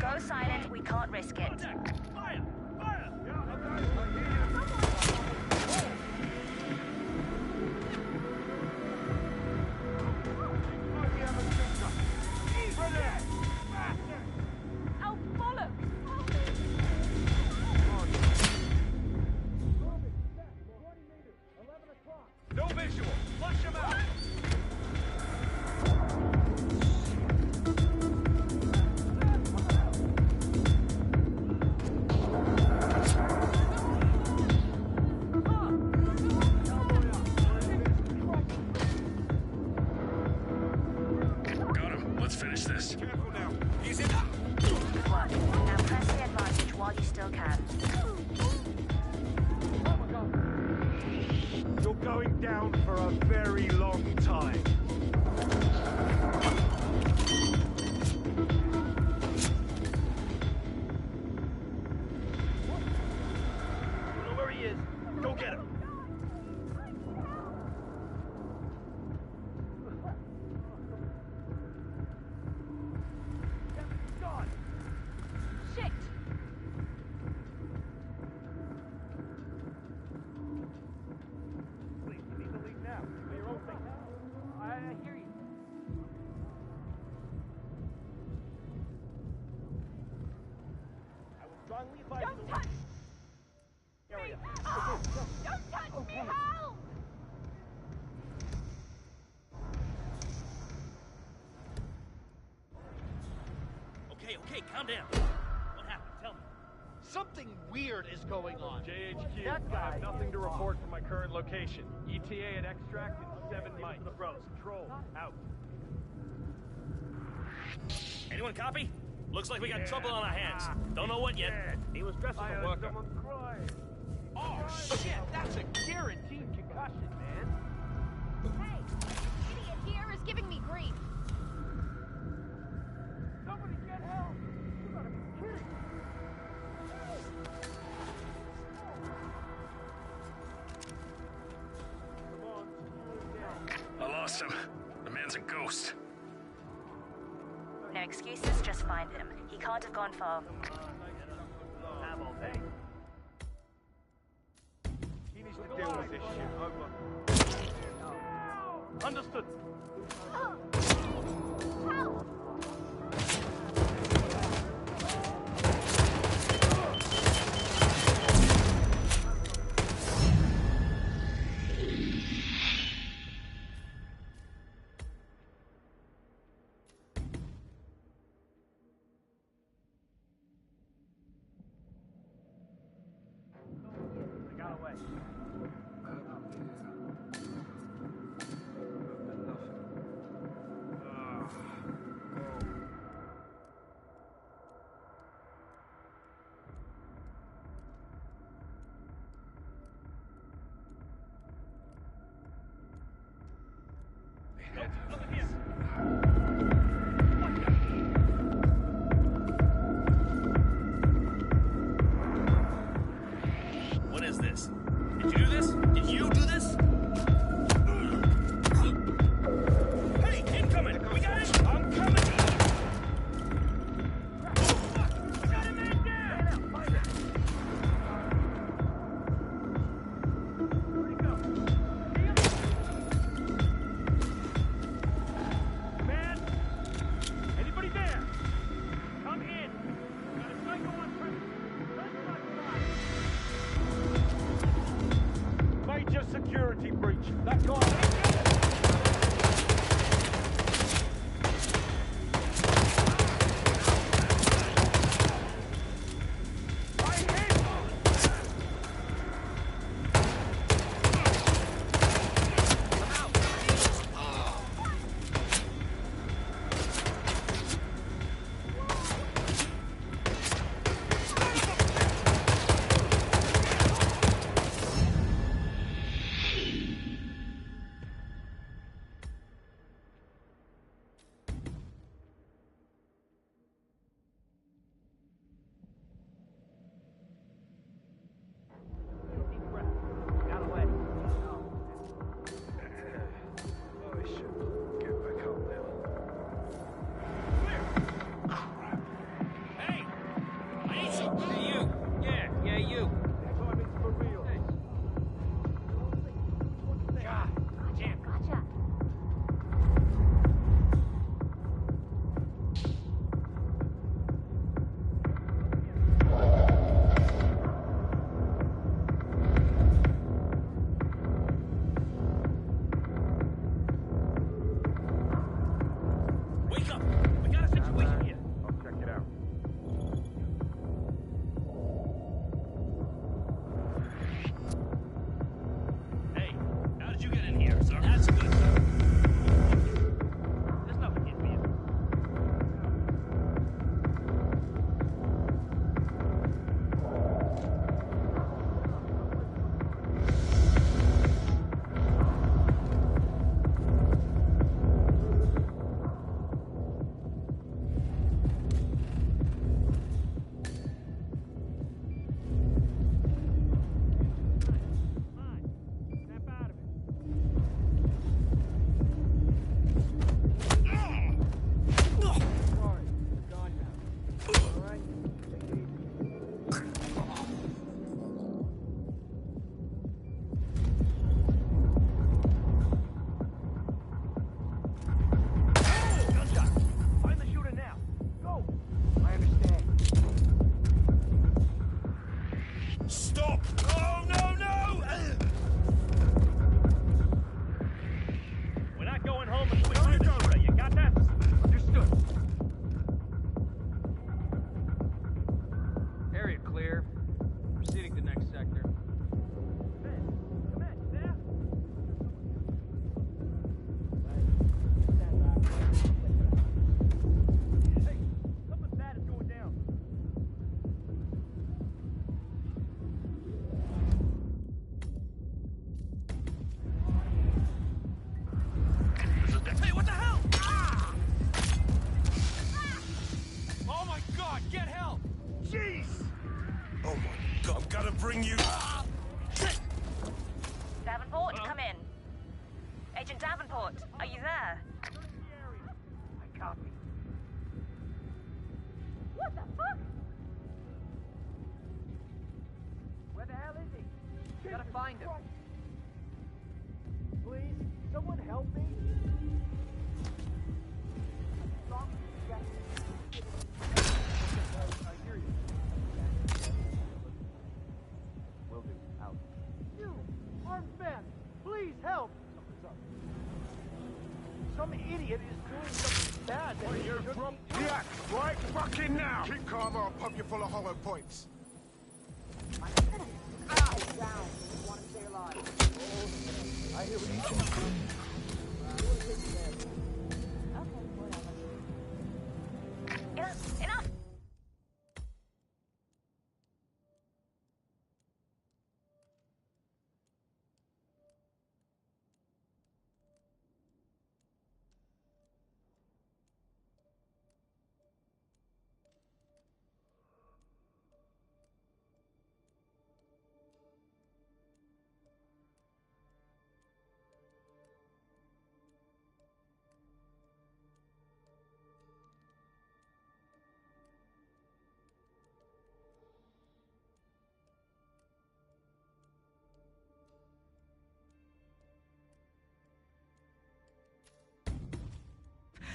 Go silent, we can't risk it. Fire! Fire! Oh, bollocks! No visual! Flush him out! Let's finish this. Careful now. He's in. Good work. Now press the advantage while you still can. You're going down for a very long time. You know where he is. Go get him. Shit! Please, you need to leave now. For your own sake. I hear you. I will strongly advise you to touch area. Oh, don't touch me! Help! Okay, calm down. What happened? Tell me. Something weird is going on. JHQ, That I have guy nothing to is report from my current location. ETA and extract in 7 mics. The pros. Control, out. Anyone copy? Looks like we got trouble on our hands. Don't know what yet. He was dressed as a as a worker. Someone crying. Oh, shit! That's a guaranteed concussion, man. Hey, this idiot here is giving me grief. lost him. The man's a ghost. No excuses, just find him. He can't have gone far. He needs to deal with this shit. Over. Understood. What is this? Did you do this? Did you do this? Hey, incoming! We got it! I'm coming! Got a man down! Where'd he go? Man! Anybody there? Come in! Got a psycho on premise! Major security breach. That guy. out. Are you there? I copy. What the fuck? Where the hell is he? Gotta find him. Please, someone help me. I hear you. Will do. Out. You, armed man, please help. Something's up. Some idiot is doing something bad. Well, you're from React right fucking now! Keep calm or I'll pump you full of hollow points. Ow! Down. Want to stay alive. Oh, I hear what you're saying. Enough! Enough!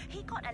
He got a...